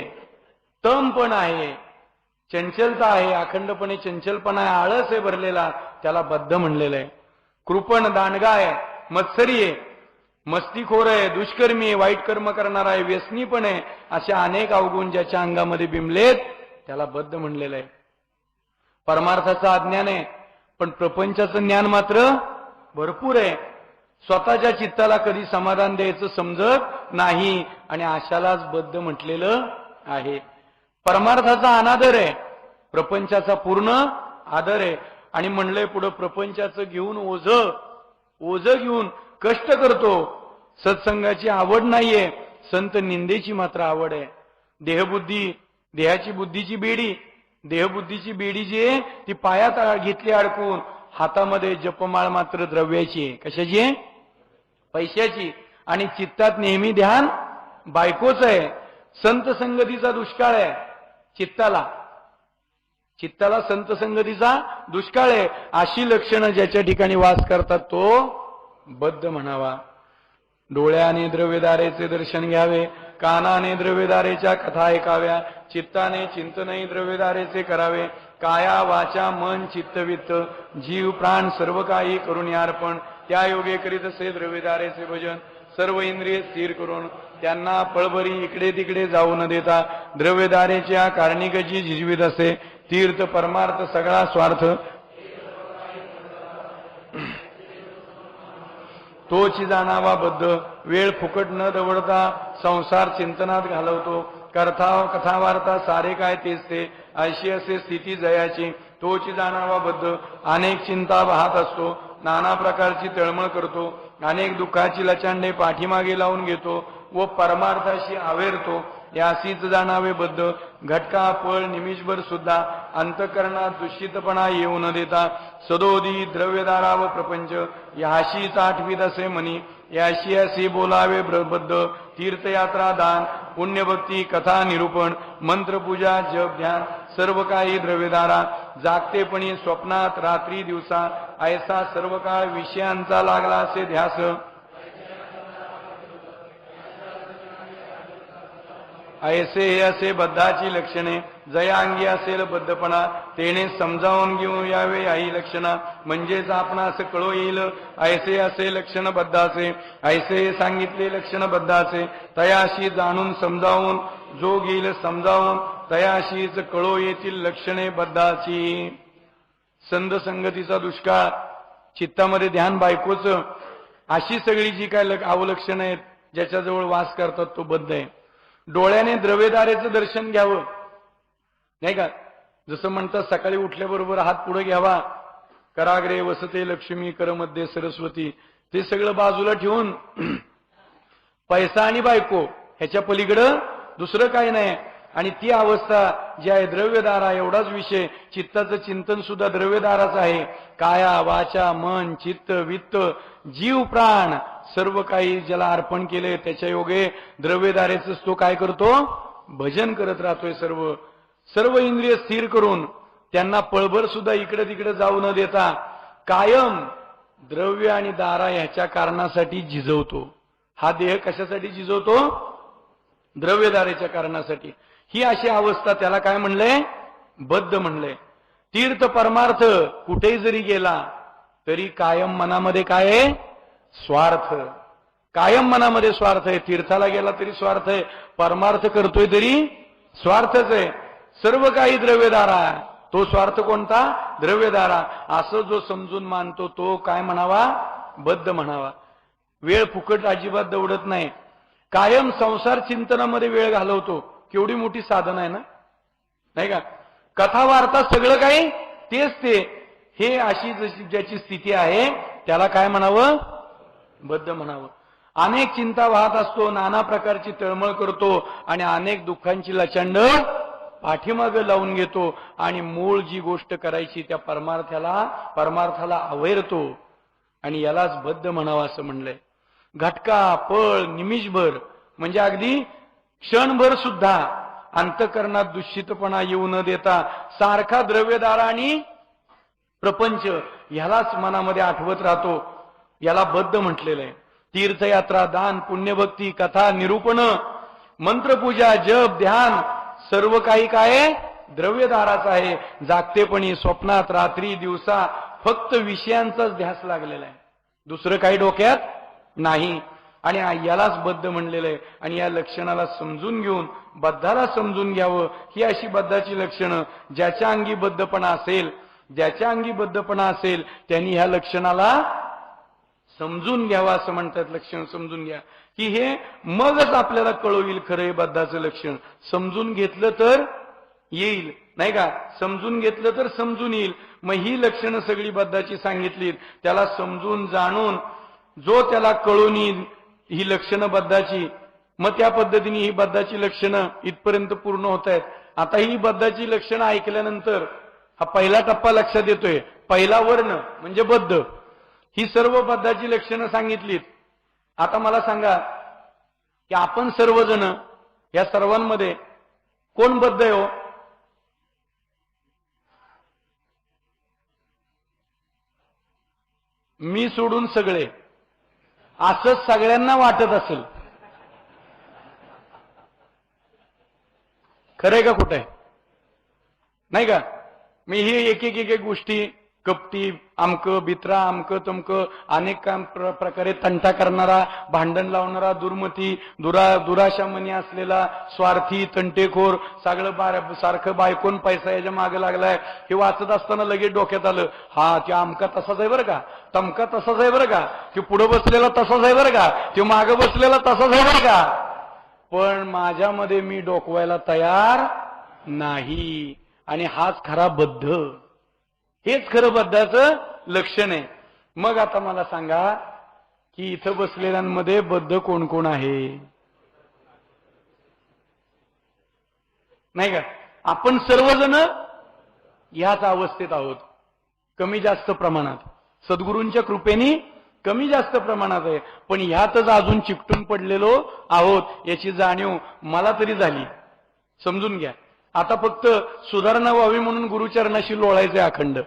तम पण आहे, चंचलता आहे, अखंडपणे चंचलपणा आहे, आळस आहे भरलेला, त्याला बद्ध म्हणलेलं आहे. कृपण, दांडगा आहे, मत्सरी आहे, मस्तीखोर आहे, दुष्कर्मी आहे, वाईट कर्म करणारा आहे, व्यसनी पण आहे, अशा अनेक अवगुण ज्याच्या अंगामध्ये बिंबलेत त्याला बद्ध म्हणलेलं आहे. परमार्थाचं अज्ञान आहे पण प्रपंचाचं ज्ञान मात्र भरपूर आहे. स्वतःच्या चित्ताला कधी समाधान द्यायचं समजत नाही आणि अशालाच बद्ध म्हटलेलं आहे. परमार्थाचा अनादर आहे, प्रपंचाचा पूर्ण आदर आहे. आणि म्हणलंय पुढं, प्रपंचाचं घेऊन ओझ घेऊन कष्ट करतो. सत्संगाची आवड नाहीये, संत निंदेची मात्र आवड आहे. देहबुद्धी, देहाची बुद्धीची बेडी, देहबुद्धीची बेडी जी आहे ती पायात घेतली अडकून, हातामध्ये जपमाळ मात्र द्रव्याची आहे. कशाची आहे? पैशाची. आणि चित्तात नेहमी ध्यान बायकोच आहे. संत संगतीचा दुष्काळ आहे चित्ताला, चित्ताला संत संगतीचा दुष्काळ आहे. अशी लक्षणं ज्याच्या ठिकाणी वास करतात तो बद्ध म्हणावा. डोळ्याने द्रव्यदारेचे दर्शन घ्यावे, कानाने द्रव्यदारेच्या कथा ऐकाव्या, चित्ताने चिंतनही द्रव्यदारेचे करावे. काया वाचा मन चित्तवित्त जीव प्राण सर्व काही करून अर्पण, त्या योगे करीत असे द्रव्यदारेचे भजन. सर्व इंद्रिय स्थिर करून त्यांना पळभरी इकडे तिकडे जाऊ न देता द्रव्यदारेच्या कारणिकची झिजवीत असे. तीर्थ परमार्थ सगळा स्वार्थ तोची जाणावा बद्ध. वेळ फुकट न दवडता संसार चिंतनात घालवतो. कथा वार्ता सारे काय तेच ते, अशी असे स्थिती जयाची. तोची जाणावा बद्ध. अनेक चिंता वाहत असतो, नाना प्रकारची तळमळ करतो, अनेक दुःखाची लचांडे पाठीमागे लावून घेतो व परमार्थाशी आवेरतो. यासीच जाणावे बद्ध. घटका पळ निमिषभर सुद्धा अंतःकरणात दूषितपणा येऊ न देता सदोदी द्रव्यदारा व प्रपंच याशीच आठवीत असे म्हणी. याशी असे बोलावे बद्ध. तीर्थयात्रा दान पुण्यभक्ती कथा निरूपण मंत्रपूजा जप ध्यान सर्व काही द्रव्यदारा. जागतेपणी स्वप्नात रात्री दिवसा ऐसा सर्व काळ विषयांचा लागला असे ध्यास. ऐसे हे असे बद्धाची लक्षणे. जया अंगी असेल बद्धपणा तेने समजावून घेऊन यावे याही लक्षणा. म्हणजेच आपणास कळो येईल ऐसे असे लक्षण बद्धाचे. ऐसे सांगितले लक्षण बद्धाचे. तयाशी जाणून समजावून जो घेईल समजावून तयाशीच कळो येतील लक्षणे बद्धाची. संत संगतीचा दुष्काळ, चित्तामध्ये ध्यान बायकोचं, अशी सगळी जी काय अवलक्षणं आहेत ज्याच्याजवळ वास करतात तो बद्ध आहे. डोळ्याने द्रव्यदारेचं दर्शन घ्यावं, नाही का? जसं म्हणतात सकाळी उठल्याबरोबर हात पुढे घ्यावा, कराग्रे वसते लक्ष्मी करमध्ये सरस्वती. ते सगळं बाजूला ठेवून पैसा आणि बायको ह्याच्या पलीकडं दुसरं काही नाही. आणि ती अवस्था जी आहे द्रव्यदारा, एवढाच विषय. चित्ताचं चिंतन सुद्धा द्रव्यदाराच आहे. काया वाचा मन चित्त वित्त जीव प्राण सर्व काही ज्याला अर्पण केले त्याच्या योगे द्रव्यदारेच तो काय करतो? भजन करत राहतोय. सर्व इंद्रिय स्थिर करून त्यांना पळभर सुद्धा इकडे तिकडे जाऊ न देता कायम द्रव्य आणि दारा ह्याच्या कारणासाठी झिजवतो. हा देह कशासाठी झिजवतो? द्रव्यदारेच्या कारणासाठी. ही अशी अवस्था त्याला काय म्हणलंय? बद्ध म्हणलंय. तीर्थ परमार्थ कुठेही जरी गेला तरी कायम मनामध्ये काय आहे? स्वार्थ. कायम मनामध्ये स्वार्थ आहे. तीर्थाला गेला तरी स्वार्थ आहे, परमार्थ करतोय तरी स्वार्थच आहे. सर्व काही द्रव्यदारा. तो स्वार्थ कोणता? द्रव्यदारा. असं जो समजून मानतो तो काय म्हणावा? बद्ध म्हणावा. वेळ फुकट अजिबात दौडत नाही. कायम संसार चिंतनामध्ये वेळ घालवतो. केवढी मोठी साधन आहे ना, नाही का? कथा वार्ता सगळं काही तेच ते. हे अशी जशी ज्याची स्थिती आहे त्याला काय म्हणावं? बद्ध म्हणावं. अनेक चिंता वाहत असतो, नाना प्रकारची तळमळ करतो आणि अनेक दुःखांची लचंड पाठीमागे लावून घेतो आणि मूळ जी गोष्ट करायची त्या परमार्थाला अवैरतो आणि यालाच बद्ध म्हणावं असं म्हणलंय. घटका पळ निमिषभर म्हणजे अगदी क्षणभर सुद्धा अंतःकरणात दूषितपणा येऊ न देता सारखा द्रव्यदारा आणि प्रपंच ह्यालाच मनामध्ये आठवत राहतो. याला बद्ध म्हटलेलं आहे. तीर्थयात्रा, दान, पुण्यभक्ती, कथा, निरूपण, मंत्रपूजा, जप, ध्यान सर्व काही काय द्रव्यदाराच आहे. जागतेपणी, स्वप्नात, रात्री, दिवसा फक्त विषयांचाच ध्यास लागलेला आहे, दुसरं काही डोक्यात नाही. आणि यालाच बद्ध म्हणलेलं आहे. आणि या लक्षणाला समजून घेऊन बद्धाला समजून घ्यावं. ही अशी बद्धाची लक्षणं. ज्याच्या अंगी बद्धपणा असेल त्यांनी ह्या लक्षणाला समजून घ्यावा असं म्हणतात. लक्षण समजून घ्या की हे मगच आपल्याला कळवईल खरं हे बद्धाचं लक्षण. समजून घेतलं तर येईल, नाही का? समजून घेतलं तर समजून येईल. मग ही लक्षणं सगळी बद्धाची सांगितली. त्याला समजून जाणून जो त्याला कळून येईल ही लक्षणं बद्धाची, मग त्या पद्धतीने ही बद्धाची लक्षणं इथपर्यंत पूर्ण होत आहेत. आता ही बद्धाची लक्षणं ऐकल्यानंतर हा पहिला टप्पा लक्षात येतोय. पहिला वर्ण म्हणजे बद्ध. ही सर्व बद्धाची लक्षणं सांगितलीत. आता मला सांगा की आपण सर्वजण या सर्वांमध्ये कोण बद्ध आहे हो? मी सोडून सगळे, असं सगळ्यांना वाटत असेल. खरंय का कुठे? नाही का? मी ही एक एक गोष्टी कपटी, आमक बित्रा, आमक तमक, अनेक काम प्रकारे तंटा करणारा, भांडण लावणारा, दुर्मती, दुराशा मनी असलेला, स्वार्थी, तंटेखोर, सगळं सारखं बायकोन पैसा याच्या मागे लागलाय. हे वाचत असताना लगेच डोक्यात आलं, हा त्या आमका तसाच आहे बरं का, तमका तसाच आहे बरं का, ते पुढे बसलेला तसाच आहे बरं का, ते मागे बसलेला तसाच आहे बरं का. पण माझ्यामध्ये मी डोकवायला तयार नाही. आणि हाच खरा बद्ध. हेच खरं बद्धाचं लक्षण आहे. मग आता मला सांगा की इथं बसलेल्यांमध्ये बद्ध कोण कोण आहे? नाही का? आपण सर्वजण ह्याच अवस्थेत आहोत, कमी जास्त प्रमाणात. सद्गुरूंच्या कृपेने कमी जास्त प्रमाणात आहे, पण ह्यातच अजून चिकटून पडलेलो आहोत याची जाणीव मला तरी झाली. समजून घ्या. आता फक्त सुधारणा व्हावी म्हणून गुरुचरणाशी लोळायचे अखंड,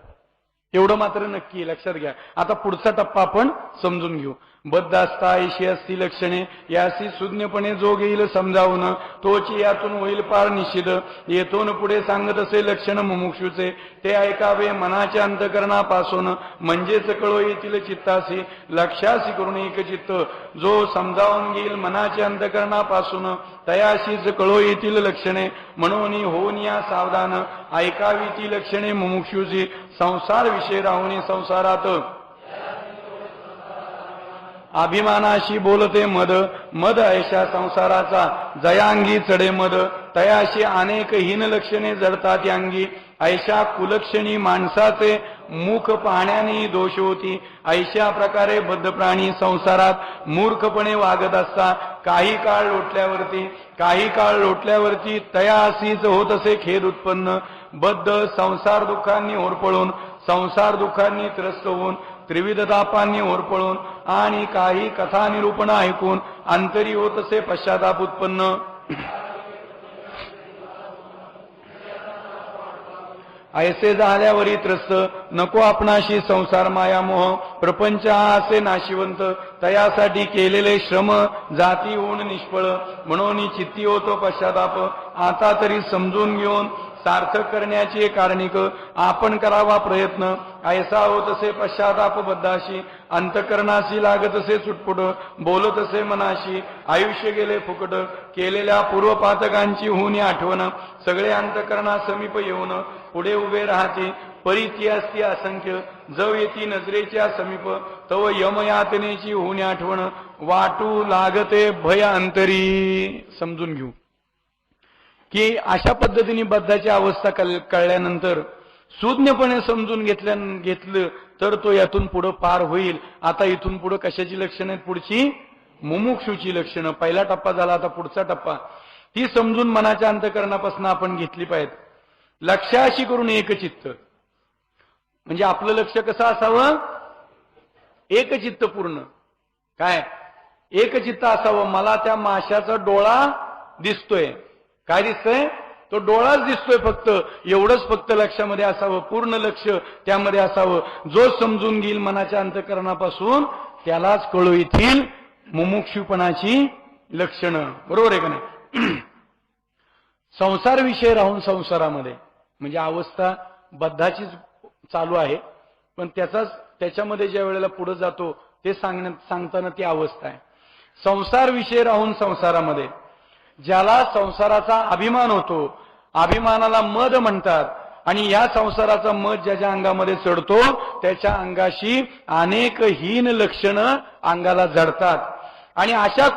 एवढं मात्र नक्की लक्षात घ्या. आता पुढचा टप्पा आपण समजून घेऊ. बद्ध असता ऐशी असती लक्षणे, यासी सुज्ञपणे जो घेईल समजावून, तोची यातून होईल पार निश्चित. येथून पुढे सांगत असे लक्षण मुमुक्षूचे, ते ऐकावे मनाच्या अंतकरणापासून, म्हणजेच कळो येतील चित्तासी. लक्षासी करून एक चित्त, जो समजावून घेईल मनाच्या अंतकरणापासून, तयाशीच कळो येतील लक्षणे. म्हणून होऊन या सावधान, ऐकावी ती लक्षणे मुमुक्षूची. संसार विषय राहुनी संसारात, अभिमानाशी बोलते मद. मद ऐशा संसाराचा, जयांगी चढे मद. तयाशी अनेक हीन लक्षणे जडतात यांगी. ऐशा कुलक्षणी माणसाचे मुख पाहण्याने दोष होती. ऐशा प्रकारे बद्ध प्राणी संसारात मूर्खपणे वागत असता. काही काळ लोटल्यावरती तयासीच होत असे खेद उत्पन्न. बद्ध संसार दुःखांनी होरपळून, संसार दुःखांनी त्रस्त होऊन, त्रिविध तापांनी होरपळून आणि काही कथा निरूपण ऐकून अंतरी होत असे पश्चाताप उत्पन्न. ऐसे झाल्यावरी त्रस्त नको आपणाशी संसार माया मोह प्रपंच हा असे नाशिवंत तयासाठी केलेले श्रम जाती होऊन निष्फळ म्हणून चित्ती होतो पश्चाताप आता तरी समजून घेऊन सार्थक करण्याची कारणिक आपण करावा प्रयत्न ऐसा होत असे पश्चाताप बद्धाशी अंतकरणाशी लागत असे सुटपुट बोलत असे मनाशी आयुष्य गेले फुकट केलेल्या पूर्वपातकांची होऊन आठवण सगळे अंतकरणा समीप येऊन पुढे उभे राहते परिती असती असंख्य जव येती नजरेच्या समीप तव यमयातनेची होऊन आठवण वाटू लागते भय अंतरी समजून घेऊ की अशा पद्धतीने बद्धाची अवस्था कळल्यानंतर सुज्ञपणे समजून घेतलं तर तो यातून पुढे पार होईल. आता इथून पुढे कशाची लक्षणं आहेत पुढची मुमुक्षुची लक्षणं. पहिला टप्पा झाला आता पुढचा टप्पा ती समजून मनाच्या अंतकरणापासून आपण घेतली पाहिजे. लक्षाशी करून एकचित्त म्हणजे आपलं लक्ष कसं असावं एकचित्त पूर्ण काय एकचित्त असावं. मला त्या माशाचा डोळा दिसतोय काय दिसतंय तो डोळाच दिसतोय फक्त एवढंच फक्त लक्षामध्ये असावं पूर्ण लक्ष त्यामध्ये असावं. जो समजून घेईल मनाच्या अंतकरणापासून त्यालाच कळू येतील मुमुक्षुपणाची लक्षणं. बरोबर आहे का नाही. संसार विषय राहून संसारामध्ये म्हणजे अवस्था बद्धाचीच चालू आहे पण त्याच्यामध्ये ज्या वेळेला पुढे जातो ते सांगताना ती अवस्था आहे. संसार विषय राहून संसारामध्ये ज्याला संसाराचा अभिमान होतो अभिमानाला मद म्हणतात आणि या संसाराचा मद ज्याच्या अंगामध्ये चढतो त्याच्या अंगाशी अनेक हीन लक्षणं अंगाला जडतात. आणि अशा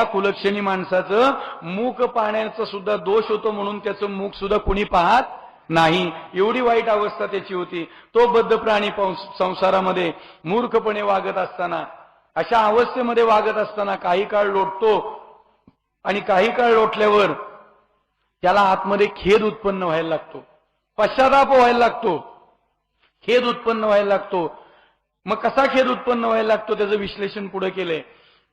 कुलक्षणी माणसाचं मूक पाण्याचा सुद्धा दोष होतो म्हणून त्याचं मूक सुद्धा कुणी पाहत नाही. एवढी वाईट अवस्था त्याची होती. तो बद्ध प्राणी संसारामध्ये मूर्खपणे वागत असताना अशा अवस्थेमध्ये वागत असताना काही काळ लोटतो आणि काही काळ लोटल्यावर त्याला आतमध्ये खेद उत्पन्न व्हायला लागतो पश्चाताप व्हायला लागतो खेद उत्पन्न व्हायला लागतो. मग कसा खेद उत्पन्न व्हायला लागतो त्याचं विश्लेषण पुढे केलंय.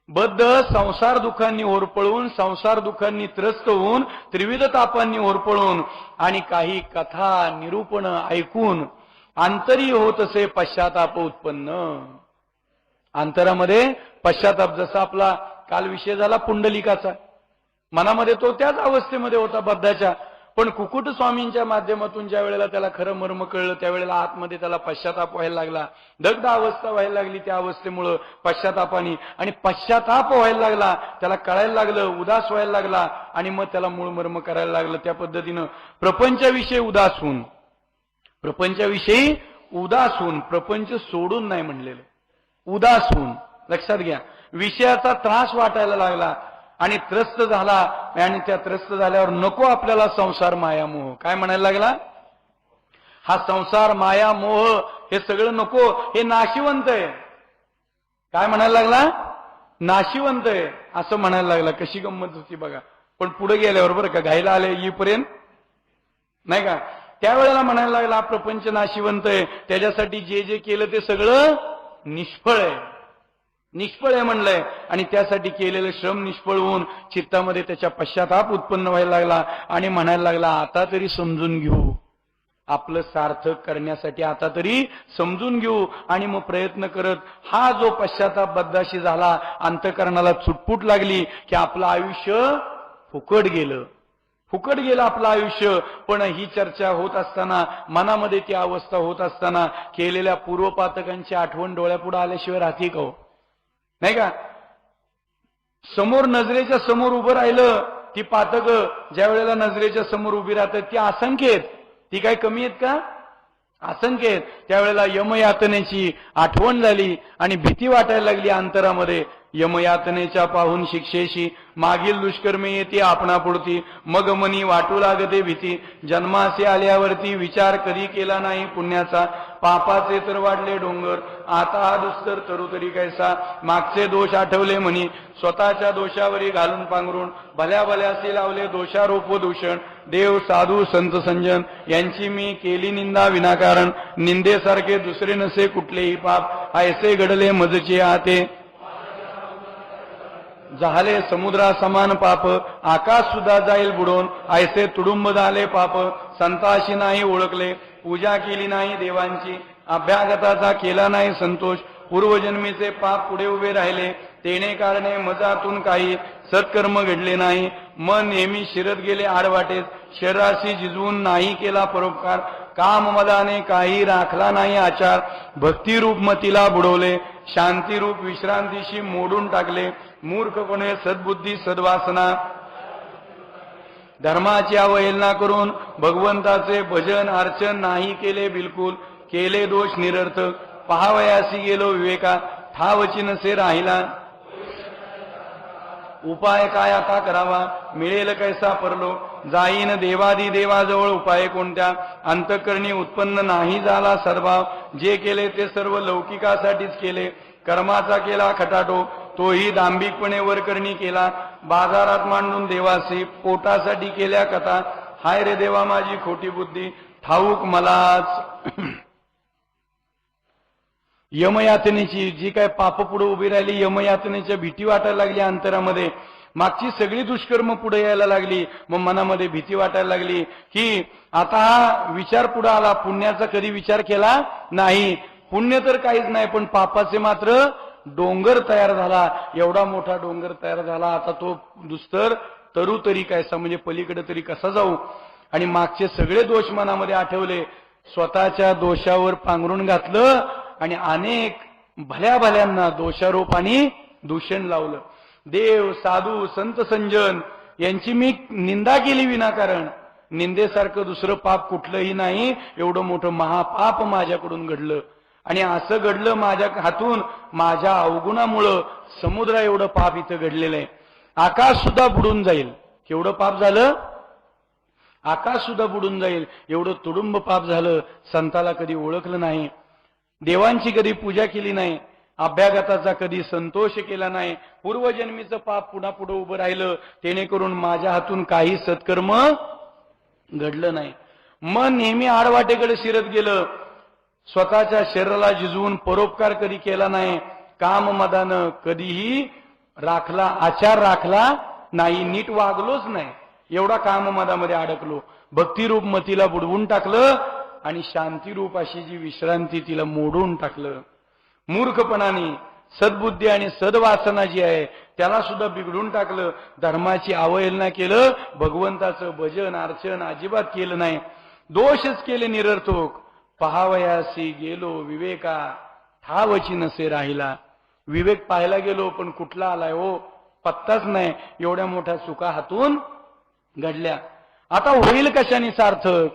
बद्ध संसार दुःखांनी होरपळून संसार दुःखांनी त्रस्त होऊन त्रिविध तापांनी होरपळून आणि काही कथा निरूपण ऐकून अंतरी होत असे पश्चाताप उत्पन्न. अंतरामध्ये पश्चाताप जसा आपला काल विषय झाला पुंडलिकाचा मनामध्ये तो त्याच अवस्थेमध्ये होता बद्धाच्या पण कुकुट स्वामींच्या माध्यमातून ज्या वेळेला त्याला खरं मर्म कळलं त्यावेळेला आतमध्ये त्याला पश्चाताप व्हायला लागला. दग्ध अवस्था व्हायला लागली त्या अवस्थेमुळं पश्चातापाने आणि पश्चाताप व्हायला लागला त्याला कळायला लागलं उदास व्हायला लागला आणि मग त्याला मूळ मर्म करायला लागलं. त्या पद्धतीनं प्रपंचाविषयी उदास होऊन प्रपंच सोडून नाही म्हणलेलं उदास होऊन लक्षात घ्या. विषयाचा त्रास वाटायला लागला आणि त्रस्त झाला आणि त्या त्रस्त झाल्यावर नको आपल्याला संसार माया मोह काय म्हणायला लागला हा संसार माया मोह हे सगळं नको हे नाशिवंत आहे. काय म्हणायला लागला नाशिवंत आहे असं म्हणायला लागला. कशी गंमत होती बघा. पण पुढे गेल्यावर बरं का घायला आले येईपर्यंत नाही का त्यावेळेला म्हणायला लागला प्रपंच नाशिवंत आहे त्याच्यासाठी जे जे केलं ते सगळं निष्फळ आहे म्हणलंय आणि त्यासाठी केलेलं श्रम निष्फळ होऊन चित्तामध्ये त्याच्या पश्चाताप उत्पन्न व्हायला लागला आणि म्हणायला लागला आता तरी समजून घेऊ आपलं सार्थक करण्यासाठी आता तरी समजून घेऊ. आणि मग प्रयत्न करत हा जो पश्चाताप बद्धाशी झाला अंतकरणाला चुटपुट लागली की आपलं आयुष्य फुकट गेलं आपलं आयुष्य. पण ही चर्चा होत असताना मनामध्ये ती अवस्था होत असताना केलेल्या पूर्वपातकांची आठवण डोळ्यापुढे आल्याशिवाय राहते का हो नाही का. समोर नजरेच्या समोर उभं राहिलं ती पातक ज्या वेळेला नजरेच्या समोर उभी राहतात ती असंख्य आहेत ती काय कमी आहेत का असंख्य आहेत. त्यावेळेला यमयातनेची आठवण झाली आणि भीती वाटायला लागली अंतरामध्ये. यमयातनेच्या पाहून शिक्षेशी मागील दुष्कर्मे येते आपणापुढती मग मनी वाटू लागते भीती. जन्मासे आल्यावरती विचार कधी केला नाही पुण्याचा पापाचे तर वाढले डोंगर आता हा दुस्तर तरू तरी कैसा. मागचे दोष आठवले म्हणी स्वतःच्या दोषावरी घालून पांघरून भल्या भल्यासे लावले दोषारोप दूषण. देव साधू संत संजन यांची मी केली निंदा विनाकारण निंदेसारखे दुसरे नसे कुठलेही पाप ऐसे घडले मजचे आते झाले समुद्रा समान पाप, आकाश सुद्धा जाईल बुडून, ऐसे तुडुंब झाले पाप. संताशी नाही ओळखले, पूजा केली नाही देवांची, अभ्यागताचा केला नाही संतोष, पूर्वजन्मीचे पाप पुढे उभे राहिले, तेने कारणे मजातून काही सत्कर्म घडले नाही. मन नेहमी शिरत गेले आडवाटेत, शरीराशी जिजवून नाही केला परोपकार, काम मदाने काही राखला नाही आचार, भक्तिरूप मतीला बुडवले, शांतिरूप विश्रांतीशी मोडून टाकले. मूर्खपणे सद्बुद्धी सद्वासना, धर्माची अवहेलना करून भगवंताचे भजन अर्चन नाही केले बिलकुल, केले दोष निरर्थक. पहावयासी गेलो विवेका, ठावची नसे राहिला, उपाय काय आता करावा, मिळेल कैसा परलो, जाईन देवादी देवाजवळ उपाय कोणत्या, अंतःकरणी उत्पन्न नाही झाला सद्भाव, जे केले ते सर्व लौकिकासाठीच केले, कर्माचा केला खटाटो, तोही दांभिकपणे वरकरणी केला, बाजारात मांडून देवासी, पोटासाठी केल्या कथा, हाय रे देवा माझी खोटी बुद्धी, ठाऊक मलाच. यमयातनेची जी काय पाप पुढे उभी राहिली, यमयातनेच्या भीती वाटायला लागली अंतरामध्ये, मागची सगळी दुष्कर्म पुढे यायला लागली, मग मनामध्ये भीती वाटायला लागली की आता हा विचार पुढे आला, पुण्याचा कधी विचार केला नाही, पुण्य तर काहीच नाही पण पापाचे मात्र डोंगर तयार झाला, एवढा मोठा डोंगर तयार झाला, आता तो दुस्तर तरू तरी कैसा, म्हणजे पलीकडे तरी कसा जाऊ. आणि मागचे सगळे दोष मनामध्ये आठवले, स्वतःच्या दोषावर पांघरून घातलं आणि अनेक भल्या भल्यांना दोषारोप आणि दूषण लावलं. देव साधू संत संजन यांची मी निंदा केली विनाकारण, निंदेसारखं दुसरं पाप कुठलंही नाही, एवढं मोठं महापाप माझ्याकडून घडलं. आणि असं घडलं माझ्या हातून, माझ्या अवगुणामुळं समुद्र एवढं पाप इथं घडलेलं आहे. आकाश सुद्धा बुडून जाईल, केवढं पाप झालं, आकाश सुद्धा बुडून जाईल, एवढं तुडुंब पाप झालं. संताला कधी ओळखलं नाही, देवांची कधी पूजा केली नाही, अभ्यागताचा कधी संतोष केला नाही, पूर्वजन्मीचं पाप पुन्हा पुढे उभं राहिलं, जेणेकरून माझ्या हातून काही सत्कर्म घडलं नाही. मन नेहमी आडवाटेकडे शिरत गेलं, स्वतःच्या शरीराला जिजवून परोपकार कधी केला नाही, काम मदानं कधीही राखला आचार राखला नाही, नीट वागलोच नाही, एवढा काम मदामध्ये अडकलो. भक्तिरूप मतीला बुडवून टाकलं आणि शांतीरूप अशी जी विश्रांती तिला मोडून टाकलं. मूर्खपणाने सद्बुद्धी आणि सद्वासना जी आहे त्याला सुद्धा बिघडून टाकलं, धर्माची अवहेलना केलं, भगवंताचं भजन अर्चन अजिबात केलं नाही, दोषच केले निरर्थक. पहावयासी गेलो विवेका, ठावची नसे राहिला. विवेक पाहायला गेलो पण कुठला आलाय हो, पत्ताच नाही, एवढ्या मोठ्या चुका हातून घडल्या. आता होईल कशाने सार्थक,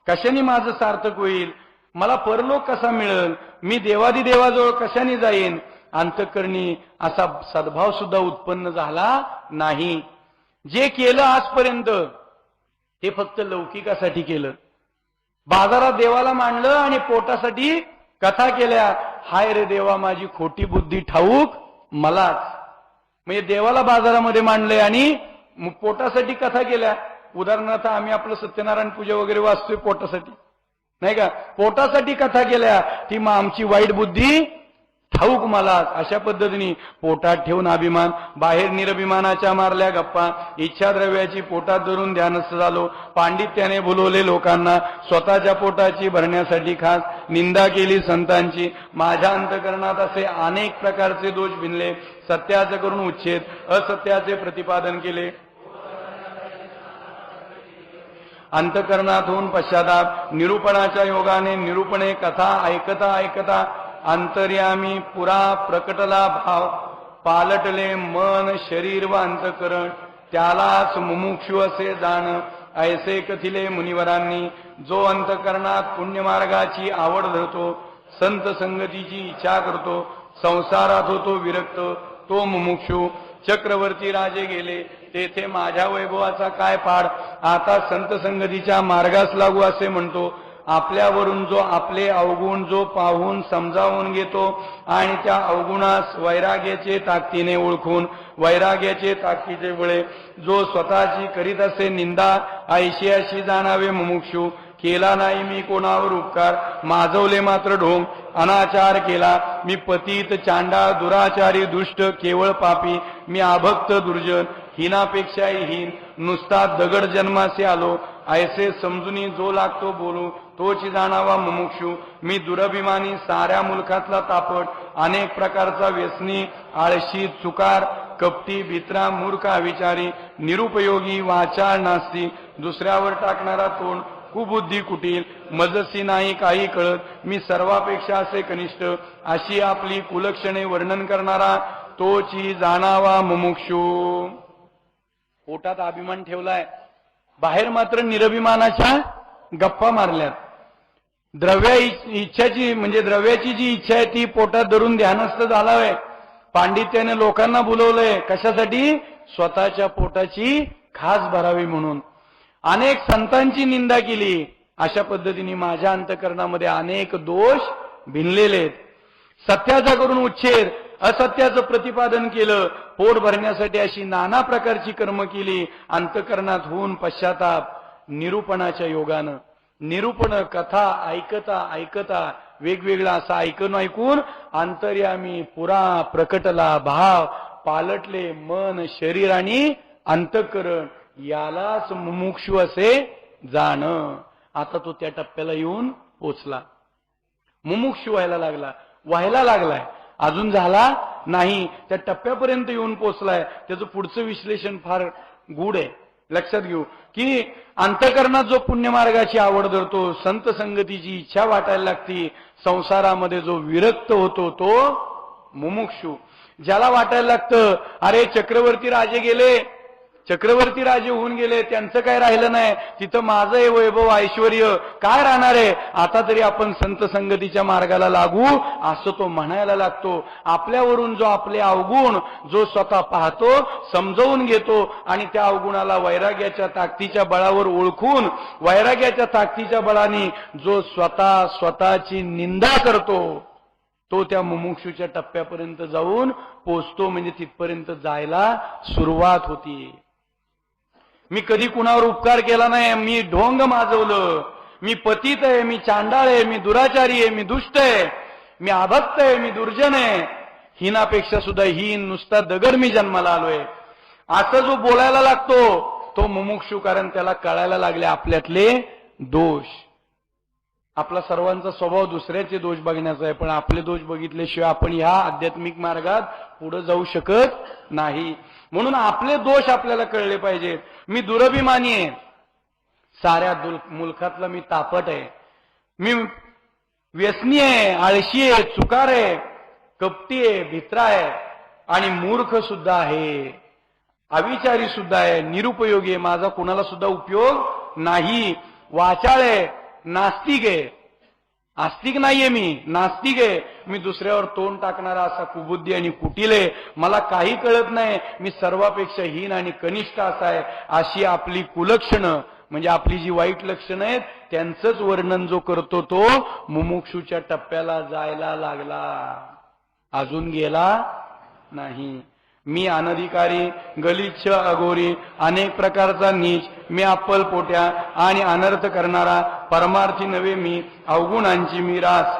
कशाने माझं सार्थक होईल, मला परलोक कसा मिळेल, मी देवादी देवाजवळ कशाने जाईन, अंतःकरणी असा सद्भाव सुद्धा उत्पन्न झाला नाही. जे केलं आजपर्यंत ते फक्त लौकिकासाठी केलं, बाजारात देवाला मांडलं आणि पोटासाठी कथा केल्या, हाय रे देवा माझी खोटी बुद्धी ठाऊक मलाच. म्हणजे देवाला बाजारामध्ये मांडलंय आणि पोटासाठी कथा केल्या. उदाहरणार्थ आम्ही आपलं सत्यनारायण पूजा वगैरे वाचतोय पोटासाठी, नाही का, पोटासाठी कथा केल्या, ती मग आमची वाईट बुद्धी ठाऊक मलाच. अशा पद्धतीने पोटात ठेवून अभिमान, बाहेर निरभिमानाच्या मारल्या गप्पा, इच्छा द्रव्याची पोटात धरून ध्यानस्थ झालो, पांडित्याने बोलवले लोकांना, स्वतःच्या पोटाची भरण्यासाठी खास निंदा केली संतांची. माझ्या अंतःकरणात असे अनेक प्रकारचे दोष भिनले, सत्याचे करून उच्छेद, असत्याचे प्रतिपादन केले. अंतःकरणात होऊन पश्चाताप, निरूपणाच्या योगाने निरूपणे कथा ऐकता ऐकता अंतर्यामी पुरा प्रकटला भाव, पालटले मन शरीर व अंतःकरण, त्यालाच मुमुक्षु असे जाण. ऐसे कथिले मुनिवरांनी, जो अंतःकरणात पुण्यमार्गाची आवड धरतो, संत संगतीची इच्छा करतो, संसारात होतो विरक्त, तो मुमुक्षु. चक्रवर्ती राजे गेले, तेथे माझ्या वैभवाचा काय पाड, आता संत संगतीच्या मार्गास लागू असे म्हणतो. आपल्यावरून जो आपले अवगुण जो पाहून समजावून घेतो आणि त्या अवगुणास वैराग्याचे ताकदीने ओळखून वैराग्याचे ताकदीचे बळे जो स्वतःची करीत असे निंदा, ऐशी अशी जाणावे मुमुक्षु. केला नाही मी कोणावर उपकार, माजवले मात्र ढोंग, अनाचार केला मी पतित चांडाळ, दुराचारी दुष्ट केवळ पापी, मी अभक्त दुर्जन, हिनापेक्षाही हीन, नुसता दगड जन्मासे आलो, ऐसे समजुनी जो लागतो बोलू, तोची जाणावा मुमुक्षू, मी दुरभिमानी साऱ्या मुलखातला तापट, अनेक प्रकारचा व्यसनी, आळशी, चुकार, कपटी, भित्रा, मूर्ख, अविचारी, निरुपयोगी, वाचाळ, नास्ती, दुसऱ्यावर टाकणारा तोंड, कुबुद्धी, कुटील, मजसी नाही काही कळत, मी सर्वापेक्षा असे कनिष्ठ, अशी आपली कुलक्षणे वर्णन करणारा, तोची जाणावा मुमुक्षू. पोटात अभिमान ठेवलाय, बाहेर मात्र निरभिमानाच्या गप्पा मारल्यात. इच्छाची म्हणजे द्रव्याची जी इच्छा आहे ती पोटात धरून ध्यानस्थ झालाय. पांडित्याने लोकांना बोलवलंय कशासाठी? स्वतःच्या पोटाची खास भरावी म्हणून. अनेक संतांची निंदा केली. अशा पद्धतीने माझ्या अंतःकरणामध्ये अनेक दोष भिनलेले आहेत. सत्याचा करून उच्छेद, असत्याचं प्रतिपादन केलं, पोट भरण्यासाठी अशी नाना प्रकारची कर्म केली. अंतःकरणात होऊन पश्चाताप, निरूपणाच्या योगानं निरूपण कथा ऐकता ऐकता वेगवेगळा असा ऐकून अंतर्यामी पुरा प्रकटला भाव, पालटले मन, शरीर आणि अंतःकरण, यालाच मुमुक्षु असे जाण. आता तो त्या टप्प्याला येऊन पोचला, मुमुक्षु व्हायला लागलाय, अजून झाला नाही, त्या टप्प्यापर्यंत येऊन पोचलाय. त्याचं पुढचं विश्लेषण फार गूढ आहे. लक्षात घेऊ की अंतःकरणात जो पुण्यमार्गाची आवड धरतो, संत संगतीची इच्छा वाटायला लागती, संसारामध्ये जो विरक्त होतो तो मुमुक्षु. ज्याला वाटायला लागतं अरे चक्रवर्ती राजे गेले, चक्रवर्ती राजे होऊन गेले, त्यांचं काय राहिलं नाही, तिथं माझं हे वैभव ऐश्वर काय राहणार आहे, आता तरी आपण संत संगतीच्या मार्गाला लागू, असं तो म्हणायला लागतो. आपल्यावरून जो आपले अवगुण जो स्वतः पाहतो, समजवून घेतो आणि त्या अवगुणाला वैराग्याच्या ताकदीच्या बळावर ओळखून, वैराग्याच्या ताकदीच्या बळाने जो स्वतःची निंदा करतो, तो त्या मुमुक्षूच्या टप्प्यापर्यंत जाऊन पोचतो. म्हणजे तिथपर्यंत जायला सुरुवात होती. मी कधी कुणावर उपकार केला नाही, मी ढोंग माजवलं, मी पतित आहे, मी चांडाळ आहे, मी दुराचारी आहे, मी दुष्ट आहे, मी अभक्त आहे, मी दुर्जन आहे, हिनापेक्षा सुद्धा हीन, नुसता दगड मी जन्माला आलोय, असं जो बोलायला लागतो तो मुमुक्षू. कारण त्याला कळायला लागले आपल्यातले दोष. आपला सर्वांचा स्वभाव दुसऱ्याचे दोष बघण्याचा आहे, पण आपले दोष बघितल्याशिवाय आपण ह्या आध्यात्मिक मार्गात पुढे जाऊ शकत नाही. म्हणून आपले दोष आपल्याला कळले पाहिजेत. मी दुरभिमानी आहे, साऱ्या मुलखातला मी तापट आहे, मी व्यसनी आहे, आळशी आहे, चुकार आहे, कपटी आहे, भित्रा आहे आणि मूर्ख सुद्धा आहे, अविचारी सुद्धा आहे, निरुपयोगी आहे, माझा कुणाला सुद्धा उपयोग नाही, वाचाळ आहे, नास्तिक आहे. आस्तिक नाहीये मी, नास्तिक आहे. मी दुसऱ्यावर तोंड टाकणारा असा कुबुद्धी आणि कुटील आहे. मला काही कळत नाही, मी सर्वापेक्षा हीन आणि कनिष्ठ असा आहे. अशी आपली कुलक्षणं म्हणजे आपली जी वाईट लक्षणं आहेत त्यांचंच वर्णन जो करतो तो मुमुक्षूच्या टप्प्याला जायला लागला, अजून गेला नाही. मी अनधिकारी, गलिच्छ, अघोरी, अनेक प्रकारचा नीच, मी अप्पल पोट्या आणि अनर्थ करणारा, परमार्थी नव्हे मी, अवगुणांची मी रास,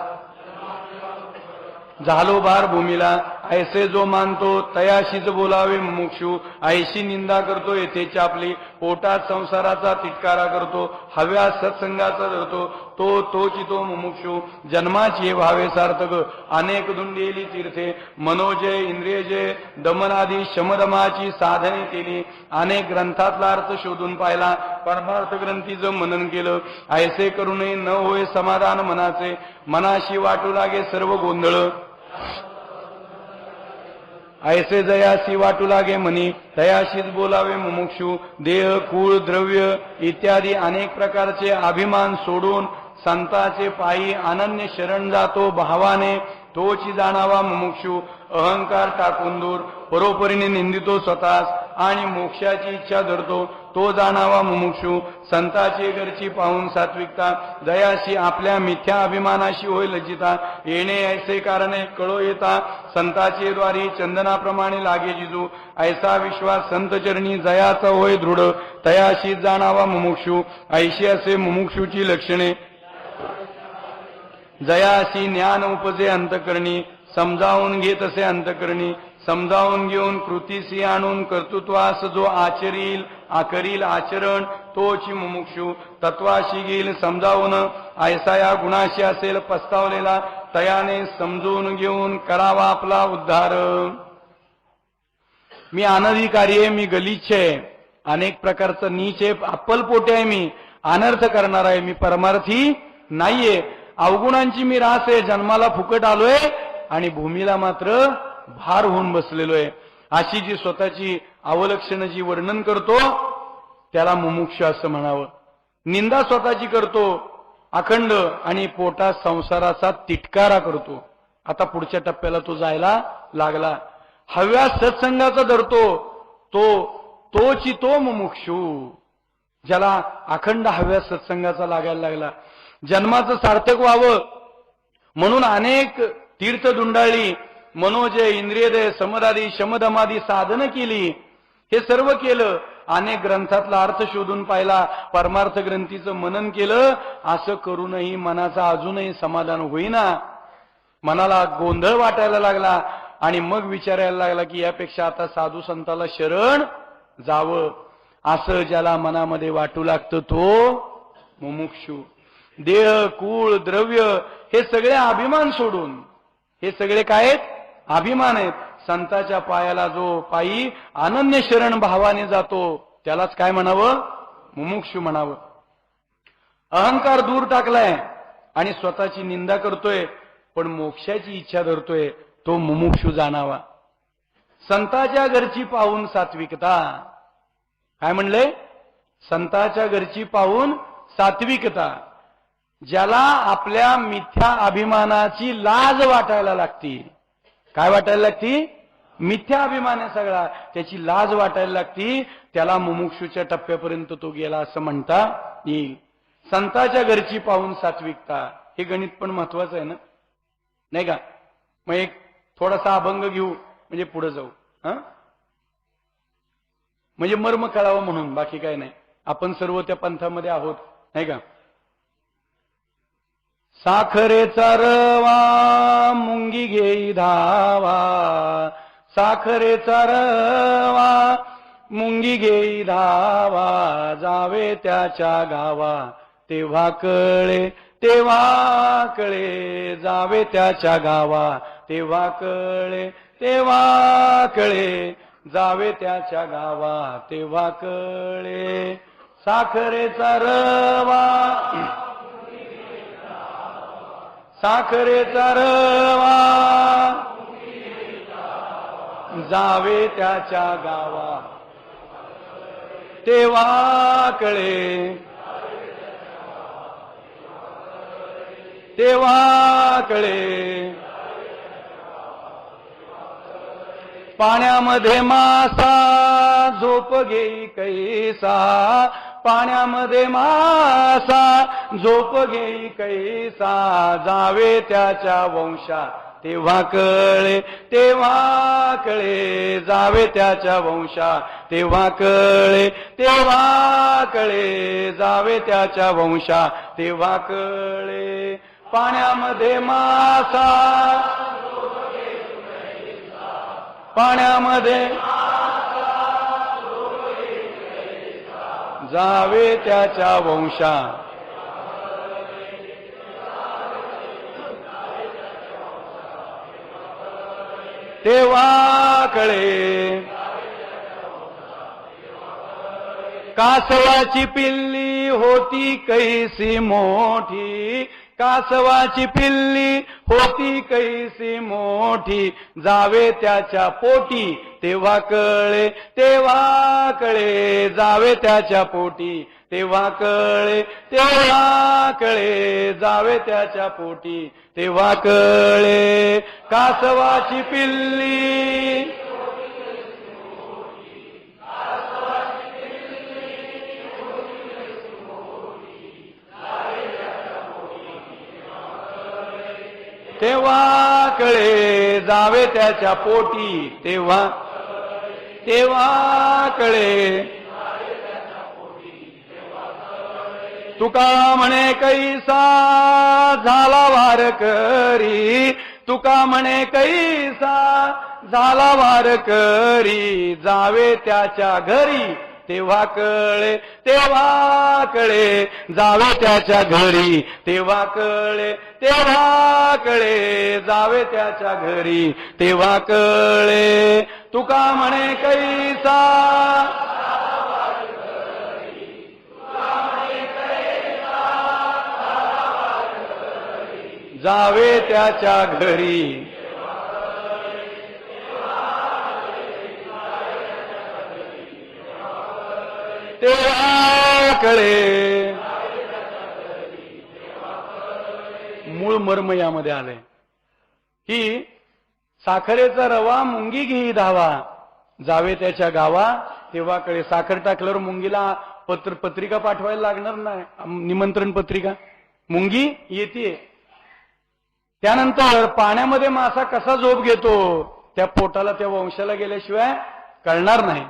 झालो भार भूमीला, ऐसे जो मानतो तयाशीच बोलावे मुमुक्षू, ऐशी निंदा करतो येथे चापली, पोटात संसाराचा तिटकारा करतो, हव्या सत्संगाचा धरतो, तोची तो मुमुक्षू, जन्माची व्हावे सार्थक, अनेक धुंडेली तीर्थे, मनोजय, इंद्रियजय, दमनादी शमदमाची साधने केली, अनेक ग्रंथातला अर्थ शोधून पाहिला, परमार्थ ग्रंथीचं मनन केलं, ऐसे करूनही न होय समाधान मनाचे, मनाशी वाटू लागे सर्व गोंधळ, ऐसे जयासी वाटू लागे मनी, तयाशीच बोलावे मुमुक्षू, देह, कुळ, द्रव्य इत्यादी अनेक प्रकारचे अभिमान सोडून संताचे पायी अनन्य शरण जातो भावाने, तोची जाणावा मुमुक्षू, अहंकार टाकून दूर, परोपरीने निंदितो स्वतःस, आणि मोक्षाची इच्छा धरतो तो जाणावा मुमुक्षू. संताची घरची पाहून सात्विकता दयाशी आपल्या मिथ्या अभिमानाशी होय लज्जिता. येणे ऐसे कारणे कळो येता संताचे द्वारी चंदनाप्रमाणे लागे जिजू. ऐसा विश्वास संत चरणी जयाचा होय दृढ तयाशी जाणावा मुमुक्षू. ऐशी असे मुमुक्षूची लक्षणे जयाशी ज्ञान उपजे अंतकरणी समजावून घेत असे अंतकरणी. समजावून घेऊन कृतीसी आणून कर्तृत्वास जो करील आचरण तोची मुमुक्षू. तत्वाशी घेईल समजावून ऐसा या गुणाशी असेल पस्तावलेला तयाने समजून घेऊन करावा आपला उद्धार. मी अनधिकारी आहे, मी गलिच्छ आहे, अनेक प्रकारचं नीच आहे, अप्पलपोटे आहे, मी अनर्थ करणार आहे, मी परमार्थी नाहीये, अवगुणांची मी रास आहे, जन्माला फुकट आलोय आणि भूमीला मात्र भार होऊन बसलेलो आहे. अशी जी स्वतःची अवलक्षण जी वर्णन करतो त्याला मुमुक्ष असं म्हणावं. निंदा स्वतःची करतो अखंड आणि पोटात संसाराचा तिटकारा करतो. आता पुढच्या टप्प्याला तो जायला लागला. हव्या सत्संगाचा धरतो तोची तो मुमुक्षू. ज्याला अखंड हव्या सत्संगाचा लागायला लागला. जन्माचं सार्थक व्हावं म्हणून अनेक तीर्थ दुंडाळी, मनोजय, इंद्रियदय, समदादी, शमदमादी साधनं केली. हे सर्व केलं. अनेक ग्रंथातला अर्थ शोधून पाहिला, परमार्थ ग्रंथीचं मनन केलं. असं करूनही मनाचा अजूनही समाधान होईना. मनाला गोंधळ वाटायला लागला आणि मग विचारायला लागला की यापेक्षा आता साधू संताला शरण जावं. असं ज्याला मनामध्ये वाटू लागतं तो मुमुक्षू. देह, कुळ, द्रव्य हे सगळे अभिमान सोडून, हे सगळे काय आहेत? अभिमान आहेत. संताच्या पायाला जो पायी अनन्य शरण भावाने जातो त्यालाच काय म्हणावं? मुमुक्षू म्हणावं. अहंकार दूर टाकलाय आणि स्वतःची निंदा करतोय पण मोक्षाची इच्छा धरतोय तो मुमुक्षू जाणावा. संताच्या घरची पाहून सात्विकता. काय म्हणले? संताच्या घरची पाहून सात्विकता. ज्याला आपल्या मिथ्या अभिमानाची लाज वाटायला लागती. काय वाटायला लागती? मिथ्या अभिमान आहे सगळा, त्याची लाज वाटायला लागती. त्याला मुमुक्षूच्या टप्प्यापर्यंत तो गेला असं म्हणता येईल. संताच्या घरची पाहून सात्विकता. हे गणित पण महत्वाचं आहे ना, नाही का? मग एक थोडासा अभंग घेऊ म्हणजे पुढे जाऊ. म्हणजे मर्म कळावं म्हणून, बाकी काय नाही. आपण सर्व त्या पंथामध्ये आहोत, नाही का? साखरेचा रवा मुंगी घेई धावा. साखरेचा रवा मुंगी घेई धावा. जावे त्याच्या गावा तेव्हा कळे तेव्हा कळे. जावे त्याच्या गावा तेव्हा कळे तेव्हा कळे. जावे त्याच्या गावा तेव्हा कळे. साखरेचा रवा साखरेचा रवा जावे त्याच्या गावा तेव्हा कळे तेव्हा कळे. पाण्यामध्ये मासा झोप घेई कैसा. पाण्यामध्ये मासा झोप घेई कैसा. जावे त्याच्या वंशा तेव्हा कळे तेव्हा कळे. जावे त्याच्या वंशा तेव्हा कळे तेव्हा कळे. जावे त्याच्या वंशा तेव्हा कळे. पाण्यामध्ये मासा पाण्यामध्ये जावे त्याच्या वंशा तेव्हा कळे. कासवाची पिल्ली होती कैसी मोठी. कासवाची पिल्ली होती कैसी मोठी. जावे त्याच्या पोटी तेव्हा कळे तेव्हा कळे. जावे त्याच्या पोटी तेव्हा कळे तेव्हा कळे. जावे त्याच्या पोटी तेव्हा कळे. कासवाची पिल्ली तेव्हा कळे जावे त्याच्या पोटी, तेव्हा कळे. तुका म्हणे कैसा झाला वारकरी, तुका म्हणे कैसा झाला वारकरी, जावे त्याच्या घरी तेव्हा कळे, तेव्हा कळे जावे त्याच्या घरी, तेव्हा कळे, तेव्हा कळे जावे त्याच्या घरी, तेव्हा कळे. तुका म्हणे कैसा जावे त्याच्या घरी. तेव्हा कळे. मूळ मर्म यामध्ये आलंय की साखरेचा रवा मुंगी घेई धावा, जावे त्याच्या गावा तेव्हा कळे. साखर टाकल्यावर मुंगीला पत्रिका पाठवायला लागणार नाही, निमंत्रण पत्रिका. मुंगी येते. त्यानंतर पाण्यामध्ये मासा कसा झोप घेतो त्या पोटाला, त्या वंशाला गेल्याशिवाय कळणार नाही.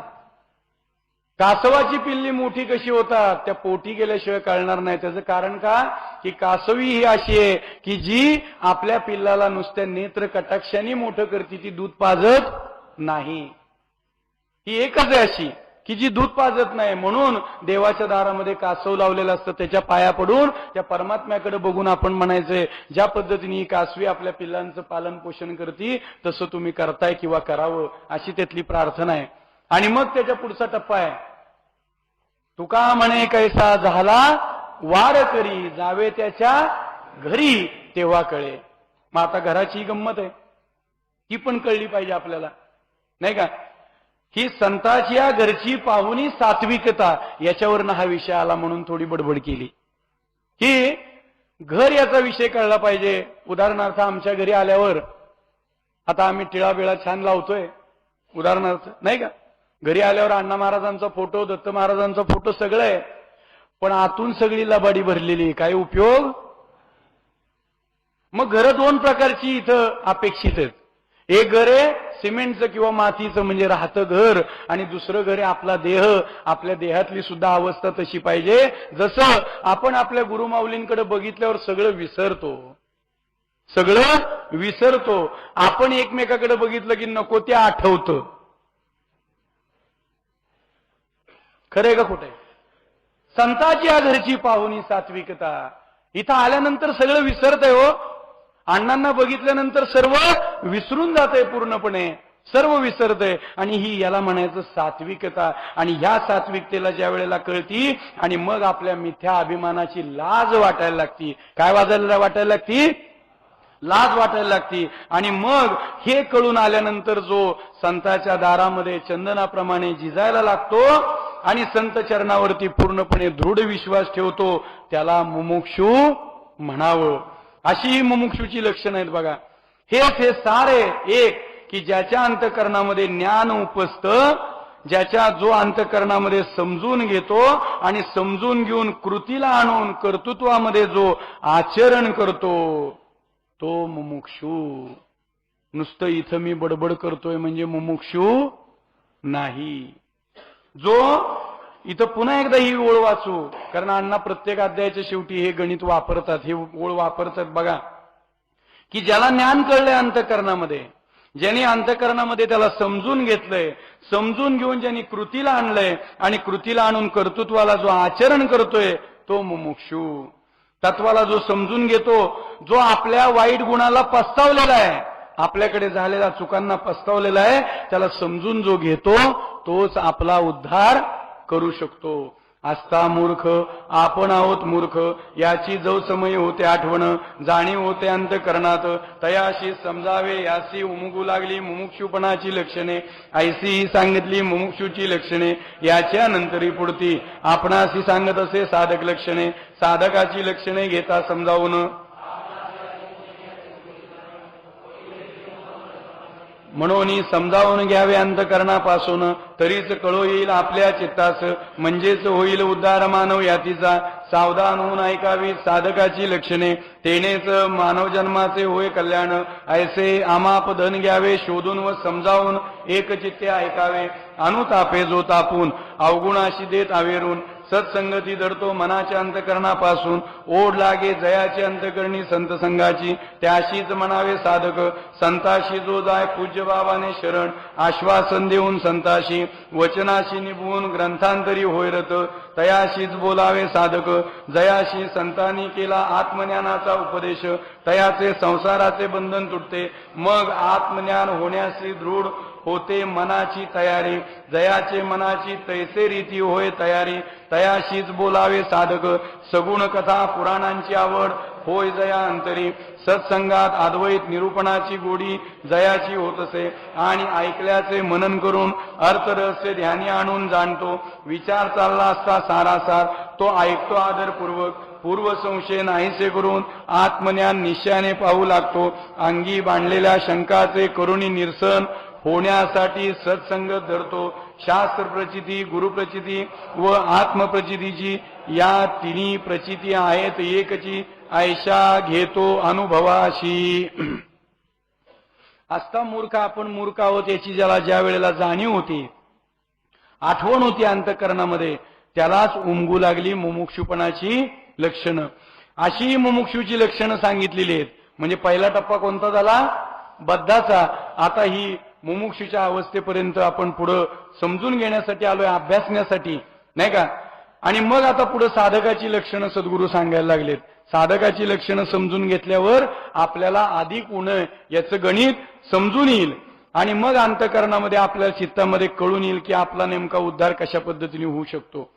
कासवाची पिल्ली मोठी कशी होतात त्या पोटी गेल्याशिवाय कळणार नाही. त्याचं कारण का की कासवी ही अशी आहे की जी आपल्या पिल्लाला नुसत्या नेत्र कटाक्षाने मोठं करते, ती दूध पाजत नाही. ही एकच आहे अशी की जी दूध पाजत नाही. म्हणून देवाच्या दारामध्ये कासव लावलेलं असतं, त्याच्या पाया पडून त्या परमात्म्याकडे बघून आपण म्हणायचंय ज्या पद्धतीने ही कासवी आपल्या पिल्लांचं पालन पोषण करते तसं तुम्ही करताय किंवा करावं, अशी त्यातली प्रार्थना आहे. आणि मग त्याच्या पुढचा टप्पा आहे, तुका म्हणे कैसा झाला वारकरी, जावे त्याच्या घरी तेव्हा कळे. मग आता घराची गंमत आहे, ती पण कळली पाहिजे आपल्याला, नाही का? ही संताची या घरची पाहुणी सात्विकता, याच्यावरनं हा विषय आला म्हणून थोडी बडबड केली. की घर याचा विषय कळला पाहिजे. उदाहरणार्थ आमच्या घरी आल्यावर आता आम्ही टिळा बिळा छान लावतोय, उदाहरणार्थ, नाही का? घरी आल्यावर अण्णा महाराजांचा फोटो, दत्त महाराजांचा फोटो सगळं आहे, पण आतून सगळी लबाडी भरलेली, काय उपयोग? मग घरं दोन प्रकारची इथं अपेक्षित आहेत. एक घर आहे सिमेंटचं किंवा मातीचं म्हणजे राहतं घर, आणि दुसरं घर आहे आपला देह. आपल्या देहातली सुद्धा अवस्था तशी पाहिजे जसं आपण आपल्या गुरुमाऊलींकडे बघितल्यावर सगळं विसरतो, सगळं विसरतो. आपण एकमेकाकडे बघितलं की नको ते आठवतं. खरंय का खोटंय? संताची या घरची पाहुणी सात्विकता. इथं आल्यानंतर सगळं विसरतंय हो. अण्णांना बघितल्यानंतर सर्व विसरून जातंय, पूर्णपणे सर्व विसरतंय. आणि ही याला म्हणायचं सात्विकता. आणि ह्या सात्विकतेला ज्या वेळेला कळती आणि मग आपल्या मिथ्या अभिमानाची लाज वाटायला लागती. काय वाटायला लागती? लाज वाटायला लागती. आणि मग हे कळून आल्यानंतर जो संताच्या दारामध्ये चंदनाप्रमाणे झिजायला लागतो आणि संत चरणावरती पूर्णपणे दृढ विश्वास ठेवतो, त्याला मुमुक्षू म्हणावं. अशी ही मुमुक्षूची लक्षणं आहेत बघा. हेच हे सारे एक की ज्याच्या अंतःकरणामध्ये ज्ञान उपसतं, ज्याच्या जो अंतःकरणामध्ये समजून घेतो आणि समजून घेऊन कृतीला आणून कर्तृत्वामध्ये जो आचरण करतो तो मुमुक्षू. नुसतं इथं मी बडबड करतोय म्हणजे मुमुक्षू नाही. जो इथं पुन्हा एकदा ही ओळ वाचू, कारण अण्णा प्रत्येक अध्यायाच्या शेवटी हे गणित वापरतात, हे ओळ वापरतात बघा. की ज्याला ज्ञान कळलंय अंतःकरणामध्ये, ज्यांनी अंतःकरणामध्ये त्याला समजून घेतलंय, समजून घेऊन ज्यांनी कृतीला आणलंय आणि कृतीला आणून कर्तृत्वाला जो आचरण करतोय तो मुमुक्षू. तत्वाला जो समजून घेतो, जो आपल्या वाईट गुणाला पस्तावलेला आहे, आपल्याकडे झालेल्या चुकांना पस्तावलेला आहे, त्याला समजून जो घेतो तोच आपला उद्धार करू शकतो. असता मूर्ख आपण आहोत मूर्ख, याची जो समय होते आठवण, जाणीव होते अंतःकरणात, तयाशी समजावे यासी उमुगू लागली मुमुक्षुपणाची लक्षणे. ऐशी सांगितली मुमुक्षूची लक्षणे, याच्या नंतरी पुढती आपणाशी सांगत असे साधक लक्षणे. साधकाची लक्षणे घेता समजावून म्हणून समजावून घ्यावे अंतकरणापासून, तरीच कळो येईल आपल्या चित्तास, म्हणजेच होईल उद्धार मानव यातीचा. सावधान होऊन ऐकावी साधकाची लक्षणे, तेनेच मानव जन्माचे होय कल्याण. ऐसे आमाप धन घ्यावे शोधून व समजावून, एक चित्ते ऐकावे अनुतापे जो तापून, अवगुणाशी देत आवेरून. सत्संगती धरतो मनाच्या अंतकरणापासून, ओढ लागे जयाची अंतकरणी संत संघाची. त्याशीच म्हणावे साधक संताशी जो जाय पूज्य बाबाने शरण. आश्वासन देऊन संताशी वचनाशी निभवून, ग्रंथांतरी होयरत तयाशीच बोलावे साधक. जयाशी संतांनी केला आत्मज्ञानाचा उपदेश, तयाचे संसाराचे बंधन तुटते. मग आत्मज्ञान होण्याची दृढ होते मनाची तयारी. जयाचे मनाची तैसे रीती होय तयारी, तयाशीच बोलावे साधक. सगुण कथा पुराणांची आवड होय जया अंतरी. सत्संगात अद्वैत निरूपणाची गोडी जयाची होत असे, आणि ऐकल्याचे मनन करून अर्थरहस्य ध्यानी आणून जाणतो. विचार चालला असता सारासार तो ऐकतो आदरपूर्वक. पूर्व संशय नाहीसे करून आत्मज्ञान निश्चयाने पाहू लागतो. अंगी बांधलेल्या शंकाचे करुणी निरसन होण्यासाठी सत्संग धरतो. शास्त्र प्रचिती, गुरुप्रचिती व आत्मप्रचितीची या तिन्ही प्रचिती आहेत एकची, ऐशा घेतो अनुभवाशी. असता मूर्ख आपण मूर्ख आहोत याची ज्याला ज्या वेळेला जाणीव होती, आठवण होती अंतःकरणामध्ये, त्यालाच उमगू लागली मुमुक्षुपणाची लक्षणं. अशी मुमुक्षूची लक्षणं सांगितलेली आहेत. म्हणजे पहिला टप्पा कोणता झाला? बद्धाचा. आता ही मुमुक्षूच्या अवस्थेपर्यंत आपण पुढं समजून घेण्यासाठी आलोय, अभ्यासण्यासाठी, नाही का? आणि मग आता पुढे साधकाची लक्षणं सद्गुरू सांगायला लागलेत. साधकाची लक्षणं समजून घेतल्यावर आपल्याला अधिक उणं याचं गणित समजून येईल, आणि मग अंतःकरणामध्ये आपल्या चित्तामध्ये कळून येईल की आपला नेमका उद्धार कशा पद्धतीने होऊ शकतो.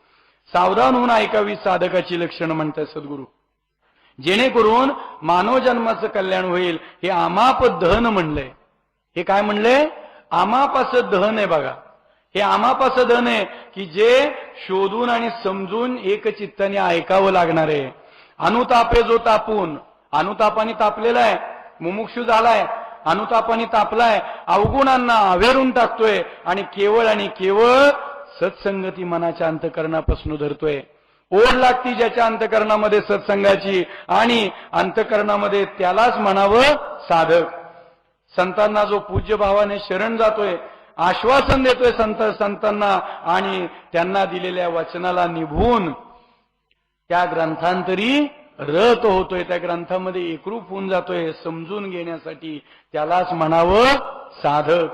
सावधान होऊन ऐकावी साधकाची लक्षणं म्हणतात सद्गुरू, जेणेकरून मानव जन्माचं कल्याण होईल. हे आमाप दहन म्हणलंय. हे काय म्हणलंय? आमापाचं दहन आहे बघा. हे आमापाचं दहन आहे की जे शोधून आणि समजून एक चित्ताने ऐकावं लागणार आहे. अनुतापे जो तापून, अनुतापाने तापलेला आहे, मुमुक्षू झालाय, अनुतापाने तापलाय, अवगुणांना आवेरून टाकतोय, आणि केवळ सत्संगती मनाच्या अंतःकरणापासून धरतोय. ओढ लागती ज्याच्या अंतःकरणामध्ये सत्संगाची, आणि अंतःकरणामध्ये त्यालाच म्हणावं साधक. संतांना जो पूज्य भावाने शरण जातोय, आश्वासन देतोय संतांना, आणि त्यांना दिलेल्या वचनाला निभवून त्या ग्रंथांतरी रत होतोय, त्या ग्रंथामध्ये एकरूप होऊन जातोय समजून घेण्यासाठी, त्यालाच म्हणावं साधक.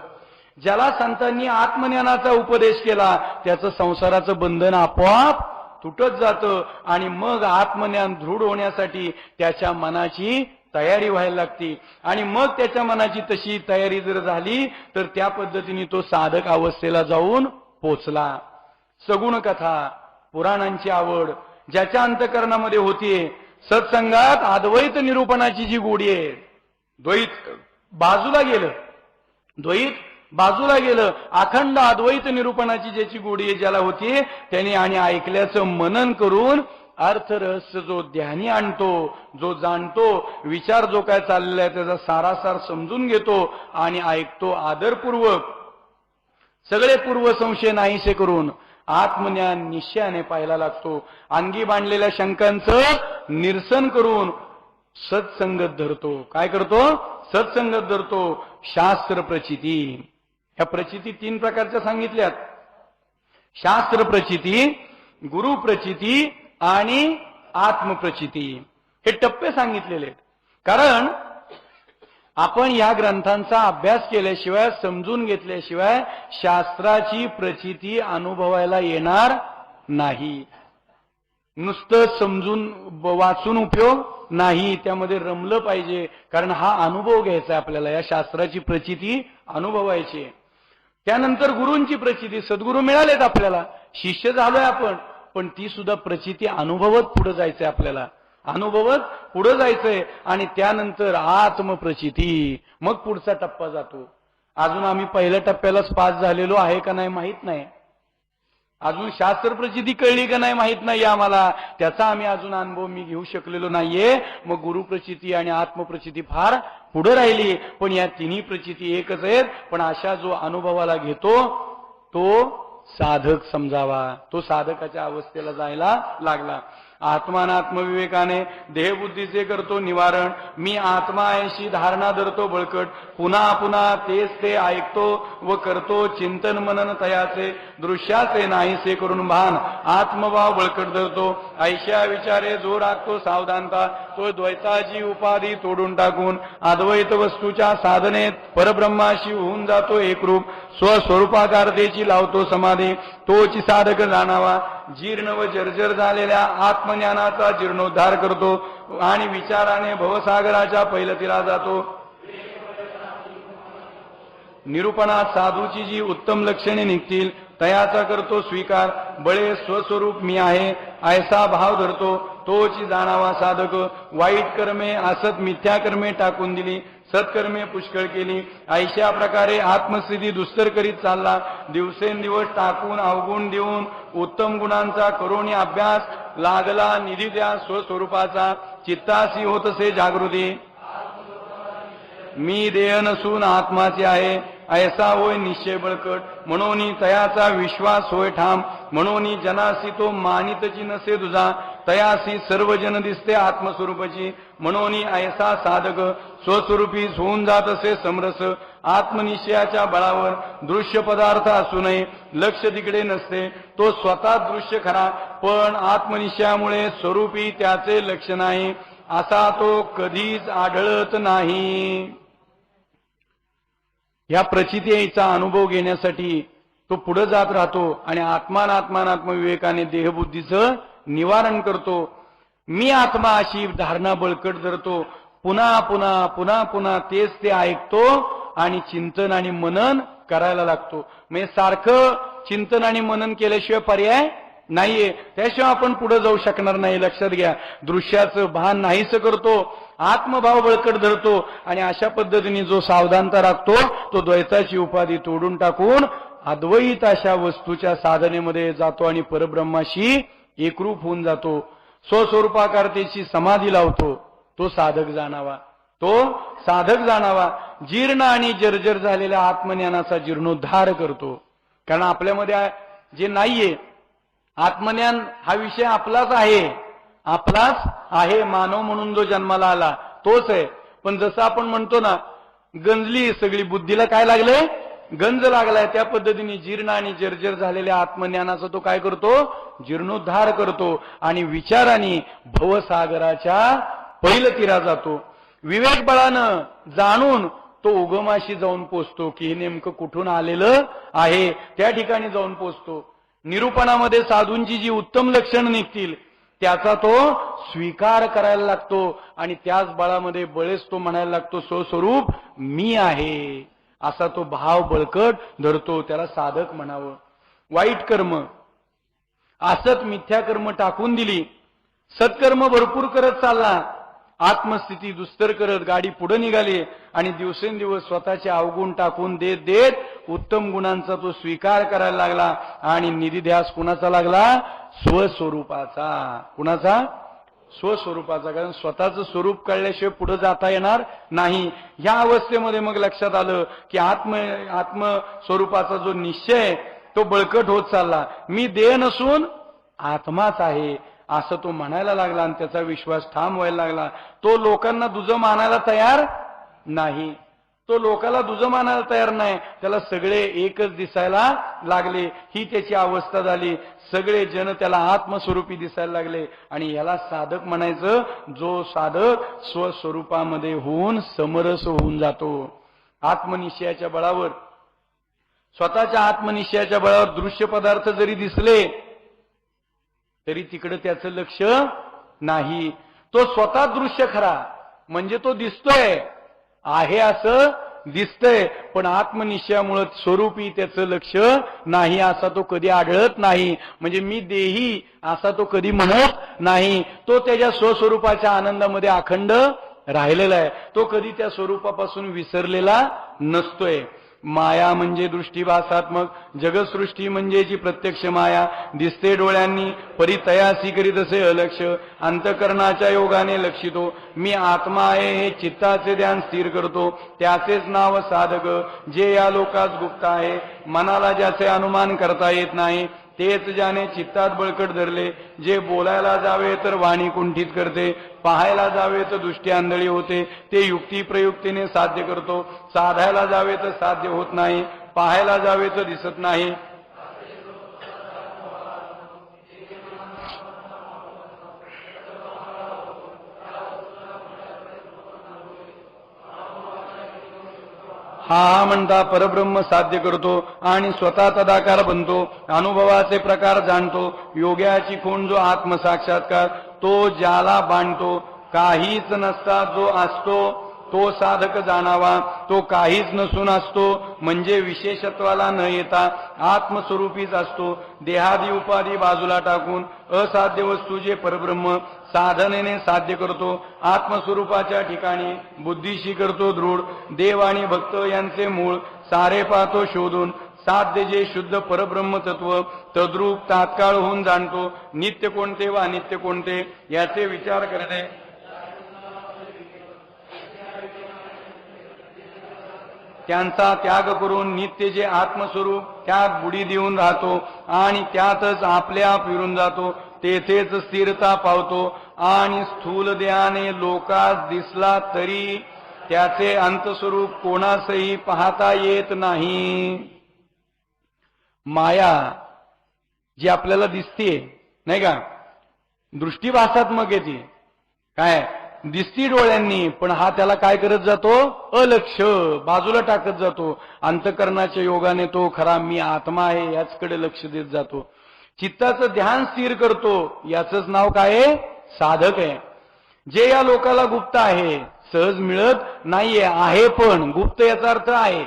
ज्याला संतांनी आत्मज्ञानाचा उपदेश केला त्याचं संसाराचं बंधन आपोआप तुटत जातं, आणि मग आत्मज्ञान दृढ होण्यासाठी त्याच्या मनाची तयारी व्हायला लागते. आणि मग त्याच्या मनाची तशी तयारी जर झाली तर त्या पद्धतीने तो साधक अवस्थेला जाऊन पोचला. सगुण कथा पुराणांची आवड ज्याच्या अंतःकरणामध्ये होतीये, सत्संगात अद्वैत निरूपणाची जी गोडी आहे, द्वैत बाजूला गेलं, अखंड अद्वैत निरूपणाची ज्याची गोडी आहे ज्याला होती, त्याने आणि ऐकल्याचं मनन करून अर्थ रहस्य जो ध्यानी आणतो, जो जाणतो, विचार जो काय चाललेला आहे त्याचा सारासार समजून घेतो आणि ऐकतो आदरपूर्वक. सगळे पूर्व संशय नाहीसे करून आत्मज्ञान निश्चयाने पाहायला लागतो. अंगी बांधलेल्या शंकांचं निरसन करून सत्संगत धरतो. काय करतो? सत्संगत धरतो. शास्त्र प्रचिती, ह्या प्रचिती 3 प्रकारच्या सांगितल्यात. शास्त्र प्रचिती, गुरु प्रचिती आणि आत्मप्रचिती, हे टप्पे सांगितलेले आहेत. कारण आपण या ग्रंथांचा अभ्यास केल्याशिवाय, समजून घेतल्याशिवाय शास्त्राची प्रचिती अनुभवायला येणार नाही. नुसतं समजून वाचून उपयोग नाही, त्यामध्ये रमलं पाहिजे. कारण हा अनुभव घ्यायचा आहे आपल्याला, या शास्त्राची प्रचिती अनुभवायची. त्यानंतर गुरूंची प्रचिती, सद्गुरू मिळालेत आपल्याला, शिष्य झालोय आपण, पण ती सुद्धा प्रचिती अनुभवत पुढे जायचंय आपल्याला, अनुभवत पुढे जायचंय. आणि त्यानंतर आत्मप्रचिती, मग पुढचा टप्पा जातो. अजून आम्ही पहिल्या टप्प्यालाच पास झालेलो आहे का नाही माहित नाही. अजून शास्त्र प्रचिती कळली का नाही माहित नाही आम्हाला, त्याचा आम्ही अजून अनुभव मी घेऊ शकलेलो नाहीये. मग गुरु प्रचिती आणि आत्मप्रचिती फार पुढे राहिली, पण या तिन्ही प्रचिती एकच आहेत. पण अशा जो अनुभवाला घेतो तो साधक समजावा, तो साधकाच्या अवस्थेला जायला लागला. आत्मानात्मविवेकाने देहबुद्धीचे करतो निवारण, मी आत्मा ऐशी धारणा धरतो बळकट, पुन्हा पुन्हा तेच ते ऐकतो व करतो चिंतन मनन तयाचे, दृश्याचे नाहीसे करून भान आत्मभाव बळकट धरतो, ऐशा विचारे जो राखतो सावधानता, तो द्वैताची उपाधी तोडून टाकून अद्वैत वस्तूच्या साधनेत परब्रह्माशी होऊन जातो एकरूप, स्वस्वरूपाकारतेची लावतो समाधी, तोची साधक जाणावा. जीर्ण व जर्जर झालेल्या आत्मज्ञानाचा जीर्णोद्धार करतो आणि विचाराने भवसागराच्या पैलतीला जातो. निरूपणात साधूची जी उत्तम लक्षणे निघतील तयाचा करतो स्वीकार, बळे स्वस्वरूप मी आहे ऐसा भाव धरतो, तोची जाणावा साधक. वाईट कर्मे असत मिथ्या कर्मे टाकून दिली, सत्कर्मे पुष्कळ केली, ऐशा प्रकारे आत्मस्थिती दुस्तर करीत चालला. दिवसेंदिवस टाकून अवगुण देऊन उत्तम गुणांचा करोनी अभ्यास, लागला निधी द्या स्वस्वरूपाचा, चित्तासी होतसे जागृती. मी देह नसून आत्माचे आहे ऐसा होय निश्चय बळकट, म्हणून तयाचा विश्वास होय ठाम, म्हणून जनासी तो मानितची नसे तुझा, तयासी सर्व जन दिसते आत्मस्वरूपाची, म्हणून ऐसा साधक स्वस्वरूपी होऊन जात असे समरस. आत्मनिश्चयाच्या बळावर दृश्य पदार्थ असू नये, लक्ष तिकडे नसते, तो स्वतः दृश्य खरा, पण आत्मनिश्चयामुळे स्वरूपी त्याचे लक्ष नाही, असा तो कधीच आढळत नाही. या प्रचितीचा अनुभव घेण्यासाठी तो पुढे जात राहतो आणि आत्मानात्मानात्म विवेकाने देहबुद्धीचं निवारण करतो. मी आत्मा अशी धारणा बळकट धरतो, पुन्हा पुन्हा पुन्हा पुन्हा तेच ते ऐकतो आणि चिंतन आणि मनन करायला लागतो. म्हणजे सारखं चिंतन आणि मनन केल्याशिवाय पर्याय नाहीये, त्याशिवाय आपण पुढे जाऊ शकणार नाही. लक्षात घ्या, दृश्याचं भान नाहीस करतो, आत्मभाव बळकट धरतो आणि अशा पद्धतीने जो सावधानता राखतो तो द्वैताची उपाधी तोडून टाकून अद्वैत अशा वस्तूच्या साधनेमध्ये जातो आणि परब्रह्माशी एकरूप होऊन जातो. स्वस्वरूपाकारतेची समाधी लावतो. तो साधक जाणावा, तो साधक जाणावा. जीर्ण आणि जर्जर झालेल्या आत्मज्ञानाचा जीर्णोद्धार करतो. कारण आपल्यामध्ये जे नाहीये आत्मज्ञान हा विषय आपलाच आहे, आपलाच आहे. मानव म्हणून जो जन्माला आला तोच आहे. पण जसं आपण म्हणतो ना, गंजली सगळी, बुद्धीला काय लागलंय, गंज लागलाय, त्या पद्धतीने जीर्ण आणि जर्जर झालेल्या आत्मज्ञानाचा तो काय करतो, जीर्णोद्धार करतो आणि विचाराने भवसागराच्या पैलतीरा जातो. विवेक बळानं जाणून तो उगमाशी जाऊन पोचतो की हे नेमकं कुठून आलेलं आहे, त्या ठिकाणी जाऊन पोचतो. निरूपणामध्ये साधूंची जी उत्तम लक्षणं निघतील त्याचा तो स्वीकार करायला लागतो आणि त्याच बळामध्ये बळेच तो म्हणायला लागतो स्वस्वरूप मी आहे, असा तो भाव बळकट धरतो. त्याला साधक म्हणावं. वाईट कर्म असत मिथ्या कर्म टाकून दिली, सत्कर्म भरपूर करत चालला, आत्मस्थिती दुस्तर करत गाडी पुढे निघाली आणि दिवसेंदिवस स्वतःचे अवगुण टाकून देत देत उत्तम गुणांचा तो स्वीकार करायला लागला आणि निधी ध्यास कुणाचा लागला, स्वस्वरूपाचा. कुणाचा, स्वस्वरूपाचा. कारण स्वतःचं स्वरूप कळल्याशिवाय पुढे जाता येणार नाही. या अवस्थेमध्ये मग लक्षात आलं की आत्मस्वरूपाचा जो निश्चय तो बळकट होत चालला. मी देह नसून आत्माच आहे असं तो म्हणायला लागला आणि त्याचा विश्वास ठाम व्हायला लागला. तो लोकांना दुजं मानायला तयार नाही, तो लोकाला दुजं मानायला तयार नाही, त्याला सगळे एकच दिसायला लागले. ही त्याची अवस्था झाली. सगळे जन त्याला आत्मस्वरूपी दिसायला लागले आणि याला साधक म्हणायचं, जो साधक स्वस्वरूपामध्ये होऊन समरस होऊन जातो. आत्मनिश्चयाच्या बळावर, स्वतःच्या आत्मनिश्चयाच्या बळावर दृश्य पदार्थ जरी दिसले तरी तिकडे त्याचं लक्ष नाही. तो स्वतः दृश्य खरा, म्हणजे तो दिसतोय, आहे असं दिसतंय, पण आत्मनिश्चयामुळे स्वरूपी त्याचं लक्ष नाही, असा तो कधी आढळत नाही. म्हणजे मी देही असा तो कधी म्हणत नाही. तो त्याच्या स्वस्वरूपाच्या आनंदामध्ये अखंड राहिलेला आहे. तो कधी त्या स्वरूपापासून विसरलेला नसतोय. माया म्हणजे दृष्टीभासात्मक, जगसृष्टी म्हणजे जी प्रत्यक्ष माया दिसते डोळ्यांनी, परितयासी करीत असे अलक्ष, अंतकरणाच्या योगाने लक्षितो. मी आत्मा आहे हे चित्ताचे ध्यान स्थिर करतो, त्याचेच नाव साधक. जे या लोकात गुप्त आहे, मनाला ज्याचे अनुमान करता येत नाही, तेच ज्याने चित्तात बळकट धरले. जे बोलायला जावे तर वाणी कुंठित करते, पाहायला जावे तर दृष्टी आंधळी होते. ते युक्ती प्रयुक्तीने साध्य करतो, साधायला जावे तर साध्य होत नाही, पाहायला जावे तर दिसत नाही. हा म्हणता परब्रह्म साध्य करतो आणि स्वतः तदाकार बनतो, अनुभवाचे प्रकार जाणतो. योग्याची खूण जो आत्मसाक्षात्कार, तो ज्याला बांधतो. काहीच नसता जो असतो तो साधक जाणावा, तो काहीच नसून असतो म्हणजे विशेषत्वाला न येता आत्मस्वरूपीच असतो. देहादी उपाधी बाजूला टाकून असाध्य वस्तू जे परब्रह्म साधनेने साध्य करतो, आत्मस्वरूपाच्या ठिकाणी बुद्धीशी करतो दृढ. देव आणि भक्त यांचे मूळ सारे पाहतो शोधून, साध्य जे शुद्ध परब्रह्म तत्व तद्रूप तात्काळ होऊन जाणतो. नित्य कोणते व अनित्य कोणते याचे विचार करणे, त्यांचा त्याग करून नित्य जे आत्मस्वरूप त्यात बुडी देऊन राहतो आणि त्यातच आपले आप विरून जातो, तेथेच स्थिरता पावतो. आणि स्थूल देहाने लोकास दिसला तरी त्याचे अंतस्वरूप कोणासही पाहता येत नाही. माया जी आपल्याला दिसते नाही का, दृष्टीभासात्मक येते, काय दिसती डोळ्यांनी, पण हा त्याला काय करत जातो, अलक्ष बाजूला टाकत जातो. अंतकरणाच्या योगाने तो खरा मी आत्मा आहे याचकडे लक्ष देत जातो. चित्ताचं ध्यान स्थिर करतो, याचंच नाव काय आहे, साधक आहे. जे या लोकाला गुप्त आहे, सहज मिळत नाहीये, आहे पण गुप्त याचा अर्थ आहे,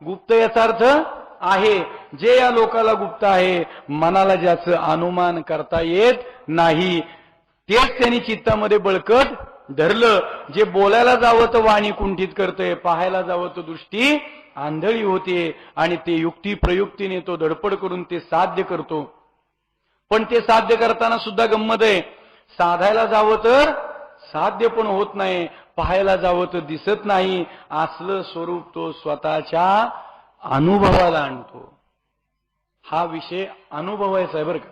गुप्त याचा अर्थ आहे. जे या लोकाला गुप्त आहे, मनाला ज्याचं अनुमान करता येत नाही, तेच त्यांनी चित्तामध्ये बळकट धरलं. जे बोलायला जावं तर वाणी कुंठित करते, पाहायला जावं तर दृष्टी आंधळी होते. आणि ते युक्ती प्रयुक्तीने तो धडपड करून ते साध्य करतो. पण ते साध्य करताना सुद्धा गंमत आहे, साधायला जावं तर साध्य पण होत नाही, पाहायला जावं तर दिसत नाही. असलं स्वरूप तो स्वतःच्या अनुभवाला आणतो. हा विषय अनुभवायचा आहे बरं का.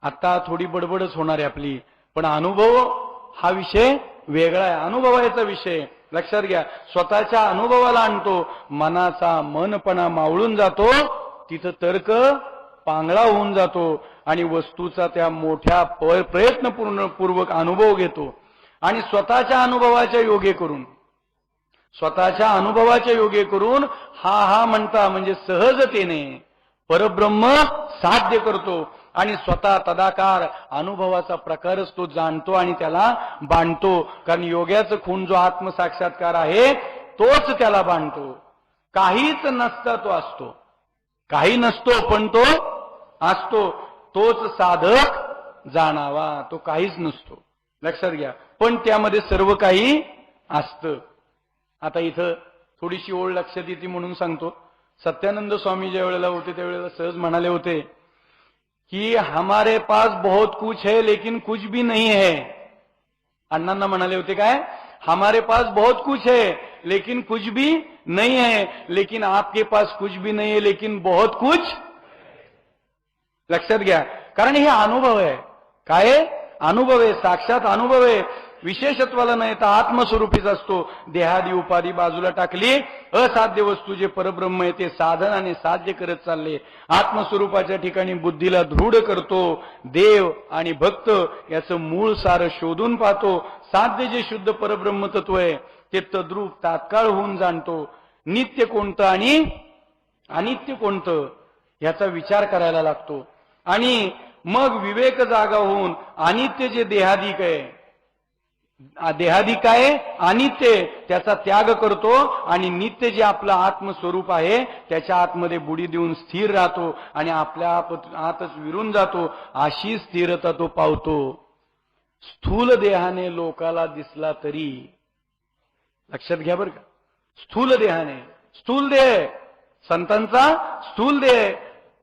आता थोडी बडबडच होणार आहे आपली, पण अनुभव हा विषय वेगळा आहे, अनुभवायचा विषय लक्षात घ्या. स्वतःच्या अनुभवाला आणतो, मनाचा मनपणा मावळून जातो, तिथं तर्क पांगळा होऊन जातो आणि वस्तूचा त्या मोठ्या प्रयत्नपूर्वक अनुभव घेतो. आणि स्वतःच्या अनुभवाच्या योगे करून, स्वतःच्या अनुभवाच्या योगे करून हा म्हणता म्हणजे सहजतेने परब्रह्म साध्य करतो. आणि स्वतः तदाकार अनुभवाचा प्रकारच तो जाणतो आणि त्याला बांधतो. कारण योग्याचं खूण जो आत्मसाक्षात्कार आहे तोच त्याला बांधतो. काहीच नसता तो असतो, काही नसतो पण तो असतो, तोच साधक जाणावा. तो काहीच नसतो लक्षात घ्या, पण त्यामध्ये सर्व काही असतं. आता इथं थोडीशी ओळ लक्षात येते म्हणून सांगतो. सत्यानंद स्वामी ज्या वेळेला होते त्यावेळेला सहज म्हणाले होते कि हमारे पास बहुत कुछ है लेकिन कुछ भी नहीं है. अण्णांना म्हणाले होते काय, हमारे पास बहुत कुछ है लेकिन कुछ भी नहीं है, लेकिन आपके पास कुछ भी नहीं है लेकिन बहुत कुछ. लक्षात घ्या, कारण हे अनुभव आहे. काय अनुभव आहे, साक्षात अनुभव आहे. विशेषत्वाला नाही तर आत्मस्वरूपीच असतो. देहादी उपाधी बाजूला टाकली, असाध्य वस्तू जे परब्रह्म आहे ते साधनाने साध्य करत चालले. आत्मस्वरूपाच्या ठिकाणी बुद्धीला दृढ करतो. देव आणि भक्त याचं मूळ सार शोधून पाहतो. साध्य जे शुद्ध परब्रह्म तत्व आहे ते तद्रूप तात्काळ होऊन जाणतो. नित्य कोणतं आणि अनित्य कोणतं याचा विचार करायला लागतो. आणि मग विवेक जागा होऊन अनित्य जे देहादिक आहे, देहादिक आहे अनित्य, त्याचा त्याग करतो आणि नित्य जे आपलं आत्मस्वरूप आहे त्याच्या आतमध्ये बुडी देऊन स्थिर राहतो आणि आपल्या आतच विरून जातो. अशी स्थिरता तो पावतो. स्थूल देहाने लोकाला दिसला तरी, लक्षात घ्या बरं का, स्थूल देहाने स्थूल देह आहे, संतांचा स्थूल देह आहे,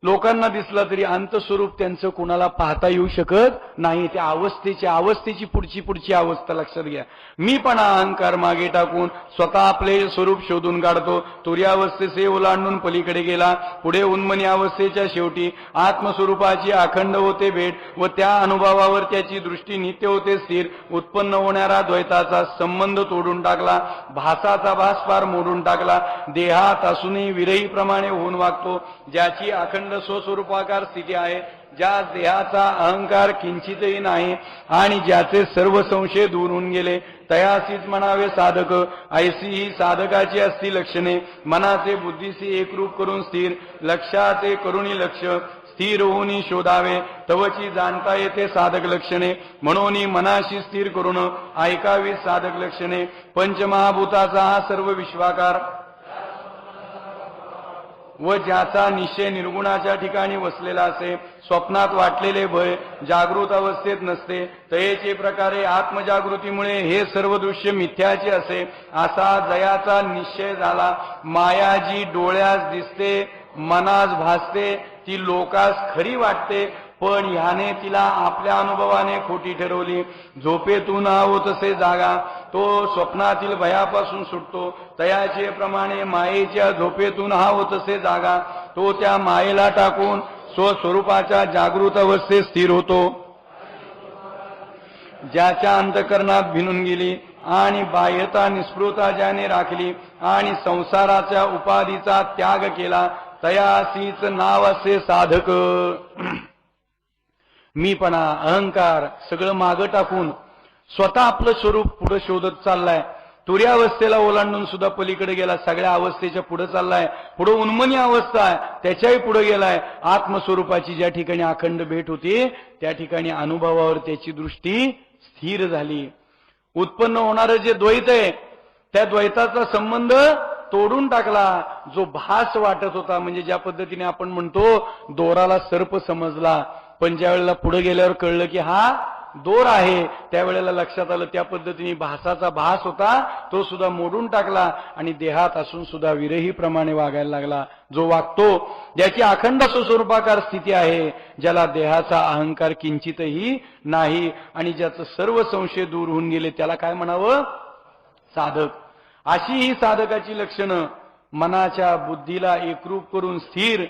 लोकांना दिसला तरी अंतस्वरूप त्यांचं कुणाला पाहता येऊ शकत नाही. त्या अवस्थेची पुढची अवस्था लक्षात घ्या. मी पण अहंकार मागे टाकून स्वतः आपले स्वरूप शोधून काढतो. तुर्यावस्थेचे ओलांडून पलीकडे गेला. पुढे उन्मनी अवस्थेच्या शेवटी आत्मस्वरूपाची अखंड होते भेट व त्या अनुभवावर त्याची दृष्टी नित्य होते स्थिर. उत्पन्न होणारा द्वैताचा संबंध तोडून टाकला. भासाचा भास पार मोडून टाकला. देहात असूनही विरहीप्रमाणे होऊन वागतो. ज्याची अखंड स्वस्वरूपाकार स्थिती आहे, ज्या देहाचा अहंकार किंचितही नाही आणि ज्याचे सर्व संशय दूर होऊन गेले, तयासीच म्हणावे साधक. ऐसी ही साधकाची असती लक्षणे. मनाचे बुद्धीशी एकरूप करून स्थिर, लक्षाचे करुणी लक्ष स्थिर होऊन शोधावे. तवची जाणता येते साधक लक्षणे. म्हणून मनाशी स्थिर करून ऐकावी साधक लक्षणे. पंचमहाभूताचा हा सर्व विश्वाकार व ज्याचा निश्चय निर्गुणाच्या ठिकाणी वसलेला असे, स्वप्नात वाटलेले भय जागृत अवस्थेत नसते, तयेचे प्रकारे आत्मजागृतीमुळे हे सर्व दृश्य मिथ्याचे असे, असा जयाचा निश्चय झाला. माया जी डोळ्यास दिसते, मनास भासते, ती लोकास खरी वाटते, पण ह्याने तिला आपल्या अनुभवाने खोटी ठरवली. झोपेतून होतसे जागा, तो स्वप्नातील भयापासून सुटतो. तयाचे प्रमाणे मायेच्या झोपेतून होतसे जागा, तो त्या मायेला टाकून स्वस्वरूपाच्या जागृत अवस्थेत स्थिर होतो. ज्याच्या अंतकरणात भिनून गेली आणि बाह्यता निस्पृहता ज्याने राखली आणि संसाराच्या उपाधीचा त्याग केला, तयासीच नाव असे साधक. मीपणा अहंकार सगळं मागं टाकून स्वतः आपलं स्वरूप पुढे शोधत चाललाय. तुर्यावस्थेला ओलांडून सुद्धा पलीकडे गेला, सगळ्या अवस्थेच्या पुढे चाललाय. पुढे उन्मनी अवस्था आहे, त्याच्याही पुढे गेलाय. आत्मस्वरूपाची ज्या ठिकाणी अखंड भेट होती त्या ठिकाणी अनुभवावर त्याची दृष्टी स्थिर झाली. उत्पन्न होणारं जे द्वैत आहे त्या द्वैताचा संबंध तोडून टाकला. जो भास वाटत होता, म्हणजे ज्या पद्धतीने आपण म्हणतो दोराला सर्प समजला, पण ज्या वेळेला पुढे गेल्यावर कळलं की हा दोर आहे, त्यावेळेला लक्षात आलं त्या पद्धतीने भासाचा भास होता तो सुद्धा मोडून टाकला आणि देहात असून सुद्धा विरहीप्रमाणे वागायला लागला. जो वागतो, ज्याची अखंड स्वस्वरूपाकार स्थिती आहे, ज्याला देहाचा अहंकार किंचितही नाही आणि ज्याचं सर्व संशय दूर होऊन गेले, त्याला काय म्हणावं? साधक. अशी ही साधकाची लक्षणं. मनाच्या बुद्धीला एकरूप करून स्थिर.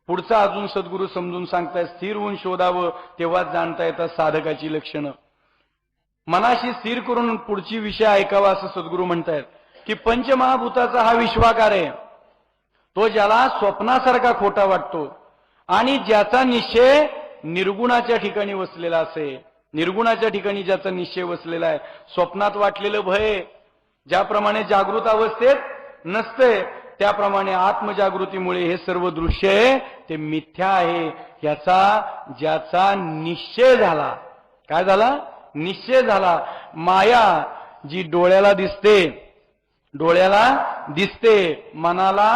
पुढचा अजून सद्गुरू समजून सांगताय, स्थिर होऊन शोधावं तेव्हाच जाणता येतात साधकाची लक्षणं. मनाशी स्थिर करून पुढची विषय ऐकावा असं सद्गुरू म्हणतायत की पंचमहाभूताचा हा विश्वाकार आहे, तो ज्याला स्वप्नासारखा खोटा वाटतो आणि ज्याचा निश्चय निर्गुणाच्या ठिकाणी वसलेला असे. निर्गुणाच्या ठिकाणी ज्याचा निश्चय वसलेला आहे. स्वप्नात वाटलेलं भय ज्याप्रमाणे जागृत अवस्थेत नसते, त्याप्रमाणे आत्मजागृतीमुळे हे सर्व दृश्य आहे ते मिथ्या आहे, याचा ज्याचा निश्चय झाला. काय झाला? निश्चय झाला. माया जी डोळ्याला दिसते, मनाला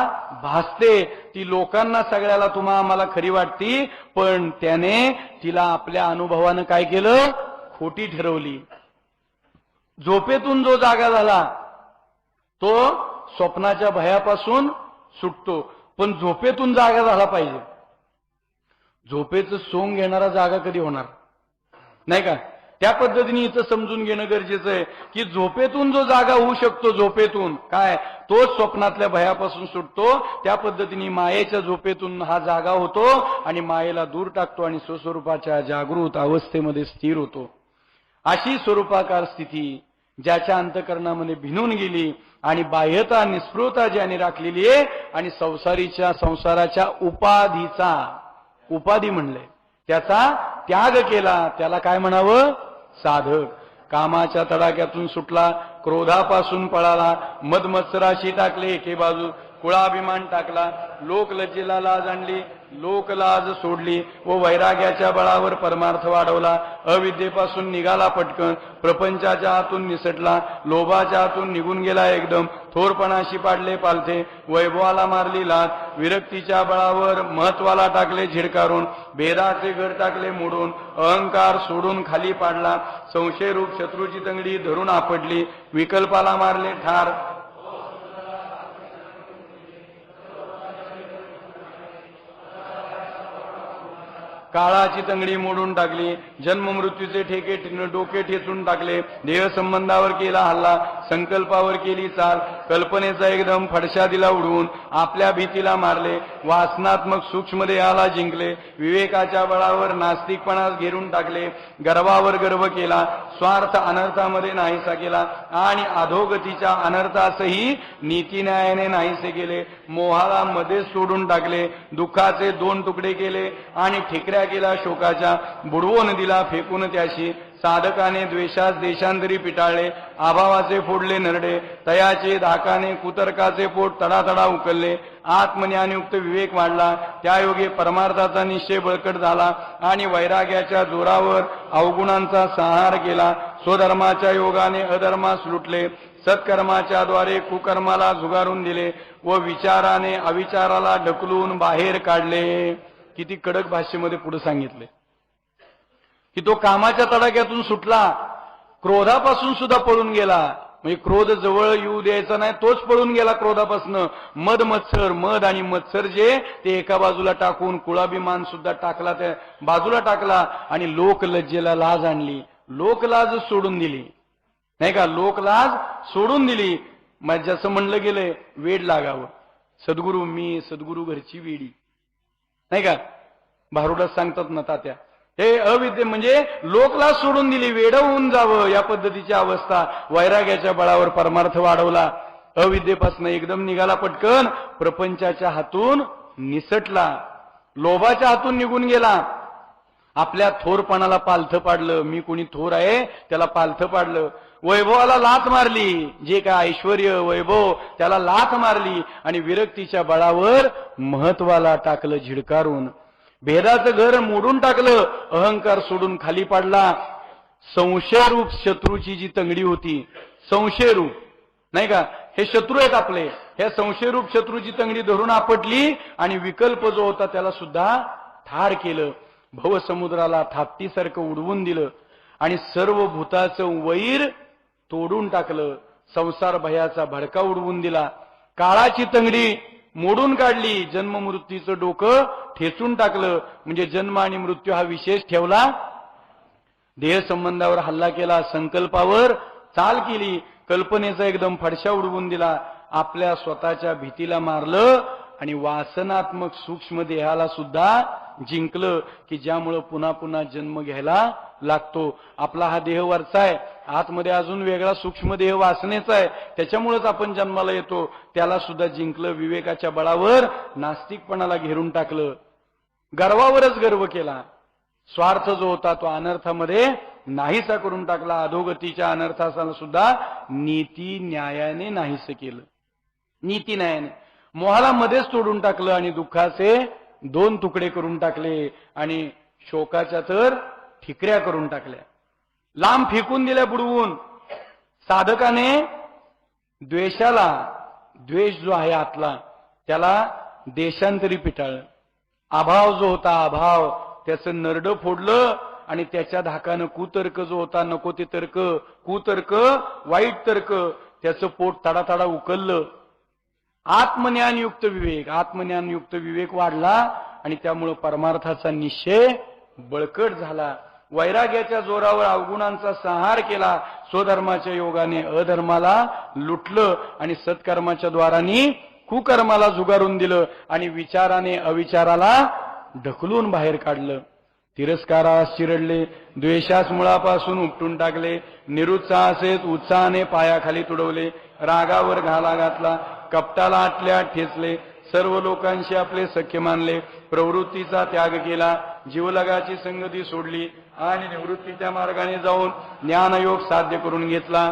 भासते, ती लोकांना सगळ्याला तुम्हा आम्हाला खरी वाटती, पण त्याने तिला आपल्या अनुभवानं काय केलं? खोटी ठरवली. झोपेतून जो जागा झाला तो स्वप्नाच्या भयापासून सुटतो, पण झोपेतून जागा झाला पाहिजे. झोपेचं सोंग घेणारा जागा कधी होणार नाही का? त्या पद्धतीने इथं समजून घेणं गरजेचं आहे की झोपेतून जो जागा होऊ शकतो, झोपेतून काय तोच स्वप्नातल्या भयापासून सुटतो. त्या पद्धतीने मायेच्या झोपेतून हा जागा होतो आणि मायेला दूर टाकतो आणि स्वस्वरूपाच्या जागृत अवस्थेमध्ये स्थिर होतो. अशी स्वरूपाकार स्थिती ज्याच्या अंतकरणामध्ये भिनून गेली आणि बाह्यता निस्पृहता ज्याने राखलेली आहे आणि संसाराच्या उपाधी म्हणले त्याचा त्याग केला, त्याला काय म्हणावं? साधक. कामाच्या तडाख्यातून सुटला, क्रोधापासून पळाला, मदमत्सराशी टाकले एके बाजू, कुळाभिमान टाकला, लोकलज्जेला लाज आणली, लोकलाज सोडली व वैराग्याच्या बळावर परमार्थ वाढवला. अविद्येपासून निघाला पटकन, प्रपंचाच्या आतून निसटला, लोभाच्या आतून निघून गेला एकदम, थोरपणाशी पाडले पालथे, वैभवाला मारली लाथ, विरक्तीच्या बळावर महत्वाला टाकले झिडकारून, भेदाचे घर टाकले मोडून, अहंकार सोडून खाली पाडला, संशयरूप शत्रूची तंगडी धरून आपटली, विकल्पाला मारले ठार, काळाची तंगडी मोडून टाकली, जन्म मृत्यूचे ठेके डोके ठेचून टाकले, देह संबंधावर केला हल्ला, संकल्पावर केली चाल, कल्पनेचा एकदम फडशा दिला उडवून, आपल्या भीतीला मारले, वासनात्मक सूक्ष्म देहाला जिंकले, विवेकाच्या बळावर नास्तिकपणास घेरून टाकले, गर्वावर गर्व केला, स्वार्थ अनर्थामध्ये नाहीसा केला आणि अधोगतीच्या अनर्थासही नीतीन्यायाने नाहीसे केले, मोहाला मध्येच सोडून टाकले, दुःखाचे दोन तुकडे केले आणि ठिकऱ्या केला शोकाच्या, बुडवून दिला फेकून त्याशी, साधकाने द्वेषास देशांतरी पिटाळले, अभावाचे फोडले नरडे, तयाचे धाकाने कुतर्काचे पोट तडातडा उकलले, आत्मज्ञानयुक्त विवेक वाढला, त्यायोगे परमार्थाचा निश्चय बळकट झाला आणि वैराग्याच्या जोरावर अवगुणांचा संहार केला, स्वधर्माच्या योगाने अधर्मास लुटले, सत्कर्माच्या द्वारे कुकर्माला झुगारून दिले व विचाराने अविचाराला ढकलून बाहेर काढले. किती कडक भाषेमध्ये पुढे सांगितले की तो कामाच्या तडाख्यातून सुटला, क्रोधापासून सुद्धा पळून गेला, म्हणजे क्रोध जवळ येऊ द्यायचा नाही, तोच पळून गेला क्रोधापासून. मद आणि मत्सर जे ते एका बाजूला टाकून कुळाभिमान सुद्धा टाकला, त्या बाजूला टाकला आणि लोकलज्जेला लाज आणली, लोकलाज सोडून दिली, नाही का, लोकलाज सोडून दिली. मग जसं म्हणलं गेलंय वेड लागावं, सद्गुरू मी सद्गुरू घरची वेडी, नाही का, भारुडात सांगतात ना तात्या, हे अविद्ये म्हणजे लोकलाज सोडून दिली, वेड होऊन जावं या पद्धतीची अवस्था. वैराग्याच्या बळावर परमार्थ वाढवला, अविद्येपासून एकदम निघाला पटकन, प्रपंचाच्या हातून निसटला, लोभाच्या हातून निघून गेला, आपल्या थोरपणाला पालथं पाडलं, मी कोणी थोर आहे त्याला पालथं पाडलं, वैभवाला लाथ मारली, जे काय ऐश्वर्य वैभव त्याला लाथ मारली आणि विरक्तीच्या बळावर महत्वाला टाकलं झिडकारून, भेदाचं घर मोडून टाकलं, अहंकार सोडून खाली पाडला. संशयरूप शत्रूची जी तंगडी होती, संशयरूप, नाही का, हे शत्रू आहेत आपले, ह्या संशयरूप शत्रूची तंगडी धरून आपटली आणि विकल्प जो होता त्याला सुद्धा ठार केलं, भवसमुद्राला थापटीसारखं उडवून दिलं आणि सर्व भूताचं वैर तोडून टाकलं, संसार भयाचा भडका उडवून दिला, काळाची तंगडी मोडून काढली, जन्म मृत्यूचं डोकं ठेचून टाकलं, म्हणजे जन्म आणि मृत्यू हा विशेष ठेवला, देह संबंधावर हल्ला केला, संकल्पावर चाल केली, कल्पनेचा एकदम फडशा उडवून दिला, आपल्या स्वतःच्या भीतीला मारलं आणि वासनात्मक सूक्ष्म देहाला सुद्धा जिंकलं, की ज्यामुळं पुन्हा पुन्हा जन्म घ्यायला लागतो. आपला हा देह वरचा आहे, आतमध्ये अजून वेगळा सूक्ष्म देह वासनेचा आहे, त्याच्यामुळेच आपण जन्माला येतो, त्याला सुद्धा जिंकलं, विवेकाच्या बळावर नास्तिकपणाला घेरून टाकलं, गर्वावरच गर्व केला, स्वार्थ जो होता तो अनर्थामध्ये नाहीसा करून टाकला, अधोगतीच्या अनर्थाला सुद्धा नीती न्यायाने नाहीसं केलं, नीती न्यायाने मोहाला मध्येच तोडून टाकलं आणि दुःखाचे दोन तुकडे करून टाकले आणि शोकाच्या तर ठिकऱ्या करून टाकल्या, लांब फेकून दिल्या बुडवून. साधकाने द्वेषाला, द्वेष जो आहे आतला त्याला देशांतरी पिटाळलं, अभाव जो होता अभाव त्याचं नरड फोडलं आणि त्याच्या धाकानं कुतर्क जो होता, नको ते तर्क, कुतर्क वाईट तर्क, त्याचं पोट तडातडा उकललं. आत्मज्ञानयुक्त विवेक वाढला आणि त्यामुळं परमार्थाचा निश्चय बळकट झाला, वैराग्याच्या जोरावर अवगुणांचा संहार केला, स्वधर्माच्या योगाने अधर्माला लुटलं आणि सत्कर्माच्या द्वाराने कुकर्माला झुगारून दिलं आणि विचाराने अविचाराला ढकलून बाहेर काढलं. तिरस्कारास चिरडले, द्वेषास मुळापासून उपटून टाकले, निरुत्साहासेच उत्साहाने पायाखाली तुडवले, रागावर घाला घातला, कपटाला आटल्या ठेचले, सर्व लोकांशी आपले सख्य मानले, प्रवृत्तीचा त्याग केला, जीवलगाची संगती सोडली आणि निवृत्तीच्या मार्गाने जाऊन ज्ञानयोग साध्य करून घेतला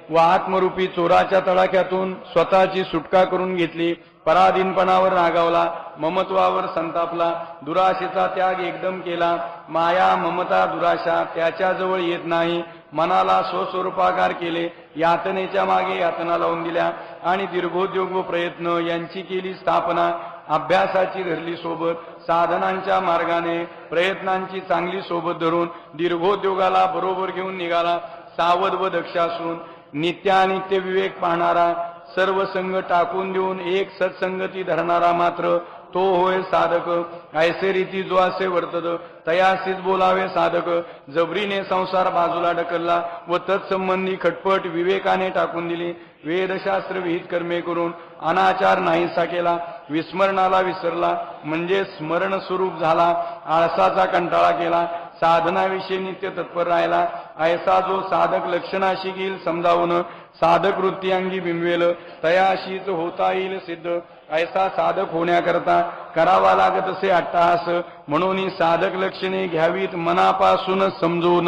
व आत्मरूपी चोराच्या तडाख्यातून स्वतःची सुटका करून घेतली. पराधीनपणावर रागावला, ममत्वावर संतापला, दुराशेचा त्याग एकदम केला, माया ममता दुराशा त्याच्याजवळ येत नाही, मनाला स्वस्वरूपाकार केले, यातनेच्या मागे यातना लावून दिल्या आणि दीर्घोद्योग व प्रयत्न यांची केली स्थापना, अभ्यासाची धरली सोबत, साधनांच्या मार्गाने प्रयत्नांची चांगली सोबत धरून दीर्घोद्योगाला बरोबर घेऊन निघाला. सावध व दक्ष असून नित्यानित्य विवेक पाहणारा, सर्व संग टाकून देऊन एक सत्संगती धरणारा मात्र तो होय साधक. ऐसे रीती जो असे वर्तत तयासीच बोलावे साधक. जबरीने संसार बाजूला ढकलला व तत्संबंधी खटपट विवेकाने टाकून दिली. वेदशास्त्र विहित कर्मे करून अनाचार नाहीसा केला. विस्मरणाला विसरला म्हणजे स्मरण स्वरूप झाला. आळसाचा कंटाळा केला. साधनाविषयी नित्य तत्पर राहिला. ऐसा जो साधक लक्षणाशी घेईल समजावून साधक वृत्ती अंगी बिंबवेल तयाशीच होता येईल सिद्ध. ऐसा साधक होण्याकरता करावा लागत असे अट्टहास. म्हणून साधक लक्षणे घ्यावीत मनापासून समजून.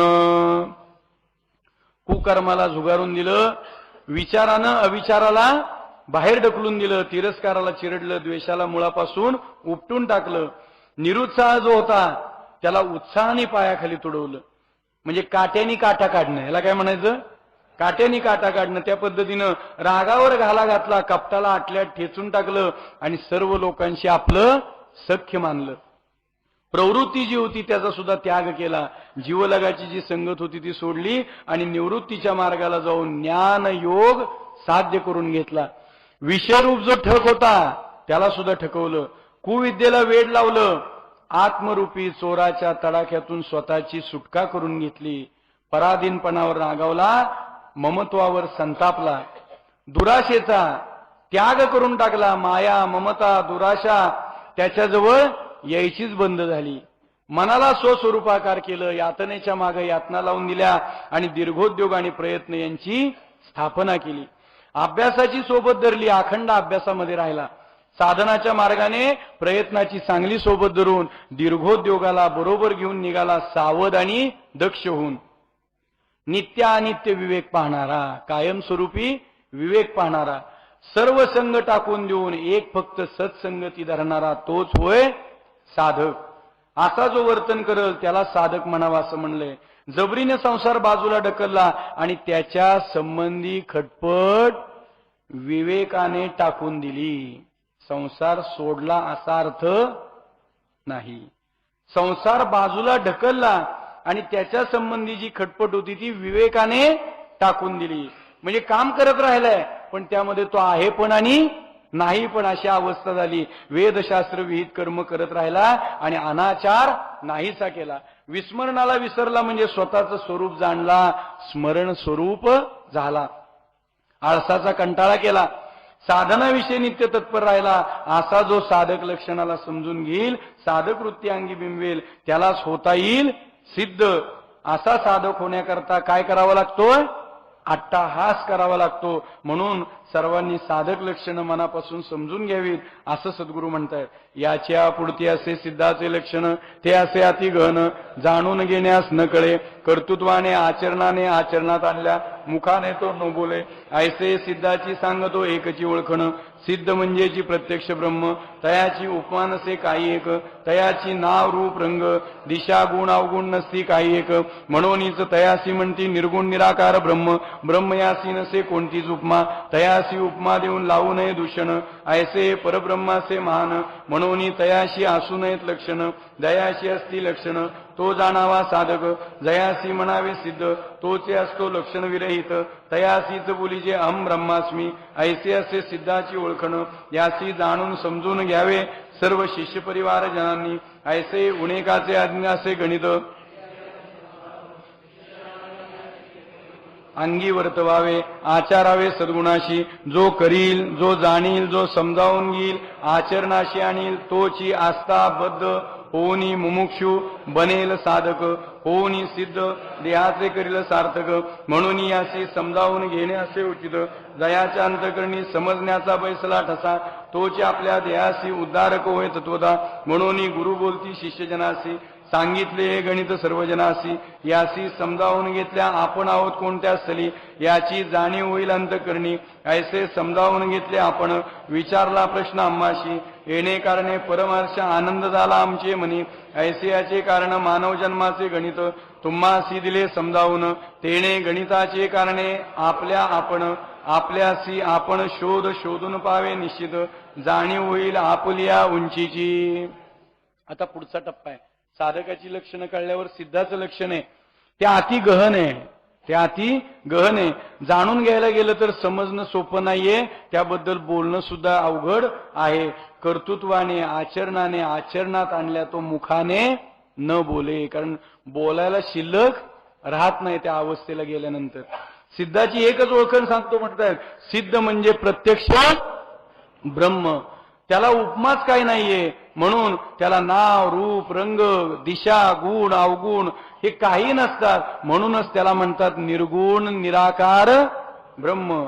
कुकर्माला झुगारून दिलं, विचारानं अविचाराला बाहेर ढकलून दिलं, तिरस्काराला चिरडलं, द्वेषाला मुळापासून उपटून टाकलं. निरुत्साह जो होता त्याला उत्साहाने पायाखाली तुडवलं. म्हणजे काट्यानी काटा काढणं, याला काय म्हणायचं? काट्यानी काटा काढणं. त्या पद्धतीनं रागावर घाला घातला, कपटाला आटल्यात ठेचून टाकलं आणि सर्व लोकांशी आपलं सख्य मानलं. प्रवृत्ती जी होती त्याचा सुद्धा त्याग केला. जीवलगाची जी संगत होती ती सोडली आणि निवृत्तीच्या मार्गाला जाऊन ज्ञान योग साध्य करून घेतला. विषयरूप जो ठक होता त्याला सुद्धा ठकवलं. कुविद्येला वेड लावलं. आत्मरूपी चोराच्या तडाख्यातून स्वतःची सुटका करून घेतली. पराधीनपणावर रागावला, ममत्वावर संतापला. दुराशेचा त्याग करून टाकला. माया ममता दुराशा त्याच्याजवळ यायचीच बंद झाली. मनाला स्वस्वरूपाकार केलं. यातनेच्या मागे यातना लावून दिल्या आणि दीर्घोद्योग आणि प्रयत्न यांची स्थापना केली. अभ्यासाची सोबत धरली, अखंड अभ्यासामध्ये राहिला. साधनाच्या मार्गाने प्रयत्नाची चांगली सोबत धरून दीर्घोद्योगाला बरोबर घेऊन निघाला, सावध आणि दक्ष होऊन. नित्य अनित्य विवेक पाहणारा, कायमस्वरूपी विवेक पाहणारा, सर्व संग टाकून देऊन एक फक्त सत्संगती धरणारा तोच होय साधक. असा जो वर्तन करल त्याला साधक म्हणावा असं म्हणलंय. जबरीने संसार बाजूला ढकलला आणि त्याच्या संबंधी खटपट विवेकाने टाकून दिली. संसार सोडला असा अर्थ नाही. संसार बाजूला ढकलला आणि त्याच्या संबंधी जी खटपट होती ती विवेकाने टाकून दिली. म्हणजे काम करत राहिलाय पण त्यामध्ये तो आहे पण आणि नाही पण अशी अवस्था झाली. वेदशास्त्र विहित कर्म करत राहिला आणि अनाचार नाहीसा केला. विस्मरणाला विसरला म्हणजे स्वतःचं स्वरूप जाणला, स्मरण स्वरूप झाला. आळसाचा कंटाळा केला. साधनाविषयी नित्य तत्पर राहिला. असा जो साधक लक्षणाला समजून घेईल, साधक वृत्ती अंगी बिंबवेल त्यालाच होता येईल सिद्ध. असा साधक होण्याकरता काय करावा लागतोय? अट्टाहास करावा लागतो. म्हणून सर्वांनी साधक लक्षणं मनापासून समजून घ्यावीत असं सद्गुरू म्हणतायत. याच्या पुढती असे सिद्धाचे लक्षण ते असे अति गहन जाणून घेण्यास न कळे. कर्तृत्वाने आचरणाने आचरणात आणल्या, मुखाने तो न बोले. ऐसे सिद्धाची सांगतो एकची ओळखण. सिद्ध म्हणजे जी प्रत्यक्ष ब्रह्म, तयाची उपमा नसे काही एक. तयाची नाव रूप रंग, दिशा गुण अवगुण नसती काही एक. म्हणूनच तयासी म्हणती निर्गुण निराकार ब्रह्म. ब्रह्म यासी नसे कोणतीच उपमा. तयासी उपमा देऊन लावू नये दूषण. ऐसे परब्रह्माचे महान. म्हणून तयाशी असू नयेत लक्षण. दयाशी असती लक्षण तो जाणावा साधक. जयासी म्हणावे सिद्ध तोचे असतो लक्षण विरहित. तयासीच बोलीजे अहम ब्रह्मास्मी. ऐसे असे सिद्धाची ओळखण. यासी जाणून समजून घ्यावे सर्व शिष्य परिवार जनांनी. ऐसे उणेकाचे अज्ञासे गणित अंगी वर्तवावे. आचारावे सद्गुणाशी. जो करील, जो जाणील, जो समजावून घेईल, आचरणाशी आणील तोची आस्था बद्ध होऊनी मुमुक्षु बनेल साधक. होऊनी सिद्ध देहाचे करील सार्थक. म्हणून याशी समजावून घेणे असे उचित. दयाच्या अंतकरणी समजण्याचा बैसला ठसा. तोची आपल्या देहाशी उद्धारक होय तत्वता. म्हणून गुरु बोलती शिष्यजनासी. सांगितले हे गणित सर्वजनासी. यासी समजावून घेतल्या आपण आहोत कोणत्या स्थली. याची जाणीव होईल अंतकरणी. ऐसे समजावून घेतले आपण. विचारला प्रश्न आम्हाशी. येणे कारणे परमार्श आनंद झाला आमचे मनी. ऐसे याचे कारण मानव जन्माचे गणित. तुम्हासी दिले समजावून. तेणे गणिताचे कारणे आपल्या आपण. आपल्यासी आपण शोध शोधून पावे निश्चित. जाणीव होईल आपल्या उंचीची. आता पुढचा टप्पा आहे. साधकाची लक्षणं कळल्यावर सिद्धाचं लक्षण आहे ते अति गहन आहे. ते अति गहन आहे. जाणून घ्यायला गेलं तर समजणं सोपं नाहीये. त्याबद्दल बोलणं सुद्धा अवघड आहे. कर्तृत्वाने आचरणाने आचरणात आणल्या तो मुखाने न बोले. कारण बोलायला शिल्लक राहत नाही त्या अवस्थेला गेल्यानंतर. सिद्धाची एकच ओळखण सांगतो म्हणतात, सिद्ध म्हणजे प्रत्यक्ष ब्रह्म. त्याला उपमाच काही नाहीये, म्हणून त्याला नाव रूप रंग दिशा गुण अवगुण हे काही नसतात. म्हणूनच त्याला म्हणतात निर्गुण निराकार ब्रह्म.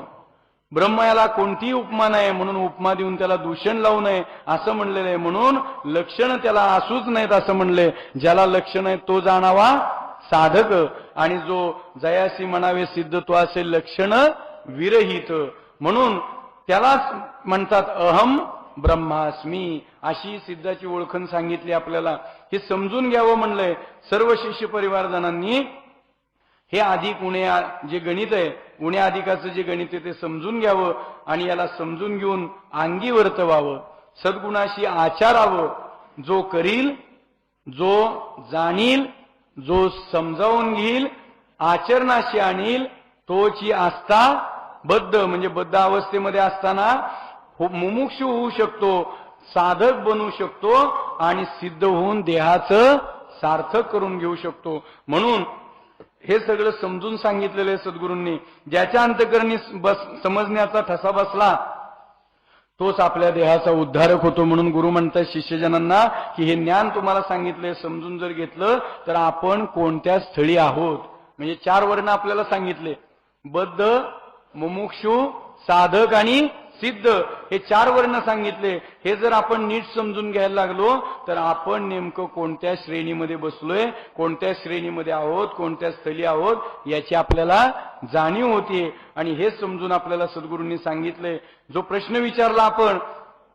ब्रह्म याला कोणतीही उपमा नाही, म्हणून उपमा देऊन त्याला दूषण लावू नये असं म्हणलेलं आहे. म्हणून लक्षण त्याला असूच नाहीत असं म्हणले. ज्याला लक्षण आहे तो जाणावा साधक, आणि जो जयासी म्हणावे सिद्ध तो असे लक्षण विरहित. म्हणून त्यालाच म्हणतात अहम ब्रह्मास्मी. अशी सिद्धाची ओळखण सांगितली आपल्याला. हे समजून घ्यावं म्हणलंय सर्व शिष्य परिवारजनांनी. हे अधिक उणे जे गणित आहे, उणे अधिकाचं जे गणित आहे ते समजून घ्यावं आणि याला समजून घेऊन अंगी वर्तवावं, सद्गुणाशी आचारावं. जो करील, जो जाणील, जो समजावून घेईल, आचरणाशी आणील, तोची आस्था बद्ध म्हणजे बद्ध अवस्थेमध्ये असताना मुमुक्षु होऊ शकतो, साधक बनू शकतो आणि सिद्ध होऊन देहाचं सार्थक करून घेऊ शकतो. म्हणून हे सगळं समजून सांगितलेलं आहे सद्गुरूंनी. ज्याच्या अंतकरणी समजण्याचा ठसा बसला तोच आपल्या देहाचा उद्धारक होतो. म्हणून गुरु म्हणतात शिष्यजनांना की हे ज्ञान तुम्हाला सांगितलंय, समजून जर घेतलं तर आपण कोणत्या स्थळी आहोत. म्हणजे 4 वर्ण आपल्याला सांगितले, बद्ध मुमुक्षु साधक आणि सिद्ध, हे 4 वर्ण सांगितले. हे जर आपण नीट समजून घ्यायला लागलो तर आपण नेमकं कोणत्या श्रेणीमध्ये बसलोय, कोणत्या श्रेणीमध्ये आहोत, कोणत्या स्थळी आहोत याची आपल्याला जाणीव होतीये. आणि हे समजून आपल्याला सद्गुरूंनी सांगितलंय. जो प्रश्न विचारला आपण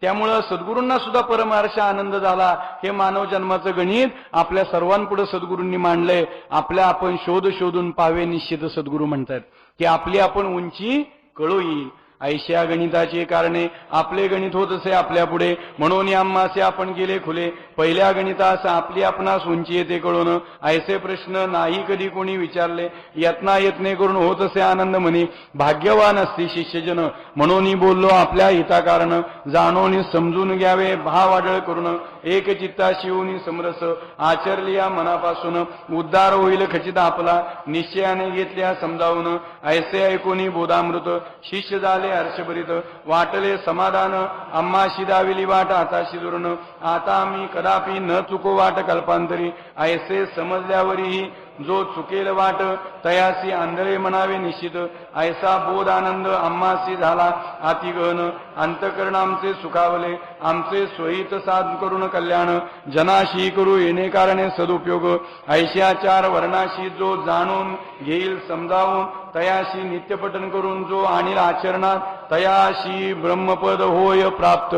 त्यामुळं सद्गुरूंना सुद्धा परमहर्ष आनंद झाला. हे मानव जन्माचं गणित आपल्या सर्वांपुढे सद्गुरूंनी मांडलंय. आपल्या आपण शोधून पाहावे निश्चित सद्गुरू म्हणतात की आपली आपण उंची कळू येईल. ऐशा गणिताचे कारणे आपले गणित होत असे आपल्या पुढे, म्हणून आम्हासे आपण गेले खुले. पहिल्या गणितास आपली आपणास उंची येते कळून, ऐसे प्रश्न नाही कधी कोणी विचारले. यत्ना यत्ने करून होत असे आनंद म्हणे. भाग्यवान असते शिष्यजन म्हणून बोललो आपल्या हिताकारण. जाणून समजून घ्यावे भाव आढळ करून, एक चित्ता शिवून समरस आचरली या मनापासून. उद्धार होईल खचित आपला निश्चयाने घेतल्या समजावून. ऐसे ऐकून बोधामृत शिष्य झाले हर्षभरित. वाटले समाधान आम्हाशी दाविली वाट आताशी दुरून. आता मी कदापि न चुको वाट कल्पांतरी. ऐसे समजल्यावरही जो चुकेल वाट तयासी आंधळे म्हणावे निश्चित. ऐसा बोध आनंद आम्हासी झाला अतिगहन. अंतकरण आमचे सुखावले आमचे स्वहित साध करून कल्याण. जनाशी करू येणे कारणे सदुपयोग. ऐशा 4 वर्णाशी जो जाणून घेईल समजावून. तयाशी नित्यपठन करून जो आणील आचरणात. तयाशी ब्रह्मपद होय प्राप्त.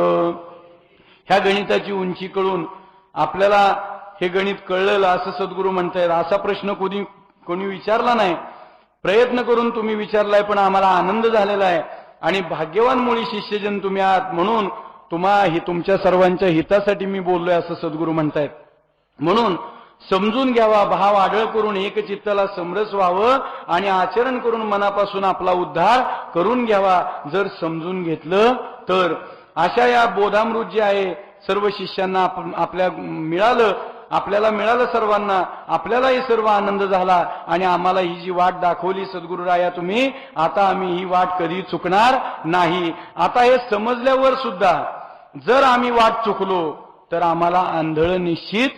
ह्या गणिताची उंची कळून आपल्याला हे गणित कळलं असं सद्गुरू म्हणतायत. असा प्रश्न कोणी विचारला नाही. प्रयत्न करून तुम्ही विचारलाय पण आम्हाला आनंद झालेला आहे. आणि भाग्यवान मुळी शिष्यजन तुम्ही आहात, म्हणून तुमच्या सर्वांच्या हितासाठी मी बोललोय असं सद्गुरू म्हणतायत. म्हणून समजून घ्यावा, भाव आढळ करून एक चित्ताला समरस व्हावं आणि आचरण करून मनापासून आपला उद्धार करून घ्यावा. जर समजून घेतलं तर अशा या बोधामृत जे आहे सर्व शिष्यांना आपल्याला मिळालं सर्वांना. आपल्यालाही सर्व आनंद झाला आणि आम्हाला ही जी वाट दाखवली सद्गुरुराया तुम्ही, आता आम्ही ही वाट कधी चुकणार नाही. आता हे समजल्यावर सुद्धा जर आम्ही वाट चुकलो तर आम्हाला आंधळ निश्चित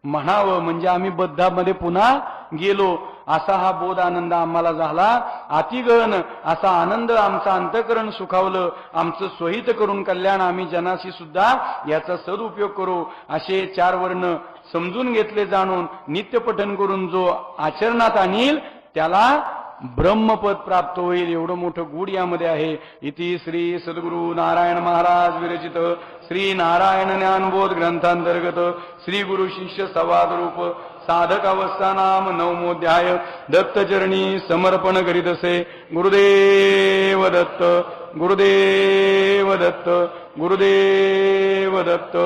म्हणावं, म्हणजे आम्ही बद्धामध्ये पुन्हा गेलो. असा हा बोध आनंद आम्हाला झाला. अतिगहन असा आनंद आमचं अंतकरण सुखावलं. आमचं स्वहित करून कल्याण आम्ही जनाशी सुद्धा याचा सदुपयोग करू. असे 4 वर्ण समजून घेतले जाणून नित्यपठन करून जो आचरणात आणील त्याला ब्रह्मपद प्राप्त होईल. एवढं मोठं गुढ यामध्ये आहे. इति श्री सद्गुरु नारायण महाराज विरचित श्री नारायण ज्ञानबोध ग्रंथांतर्गत श्री गुरु शिष्य संवाद रूप साधक अवस्था नाम 9मोऽध्याय दत्तचरणी समर्पण करीत असे. गुरुदेव दत्त गुरुदेव दत्त गुरुदेव दत्त.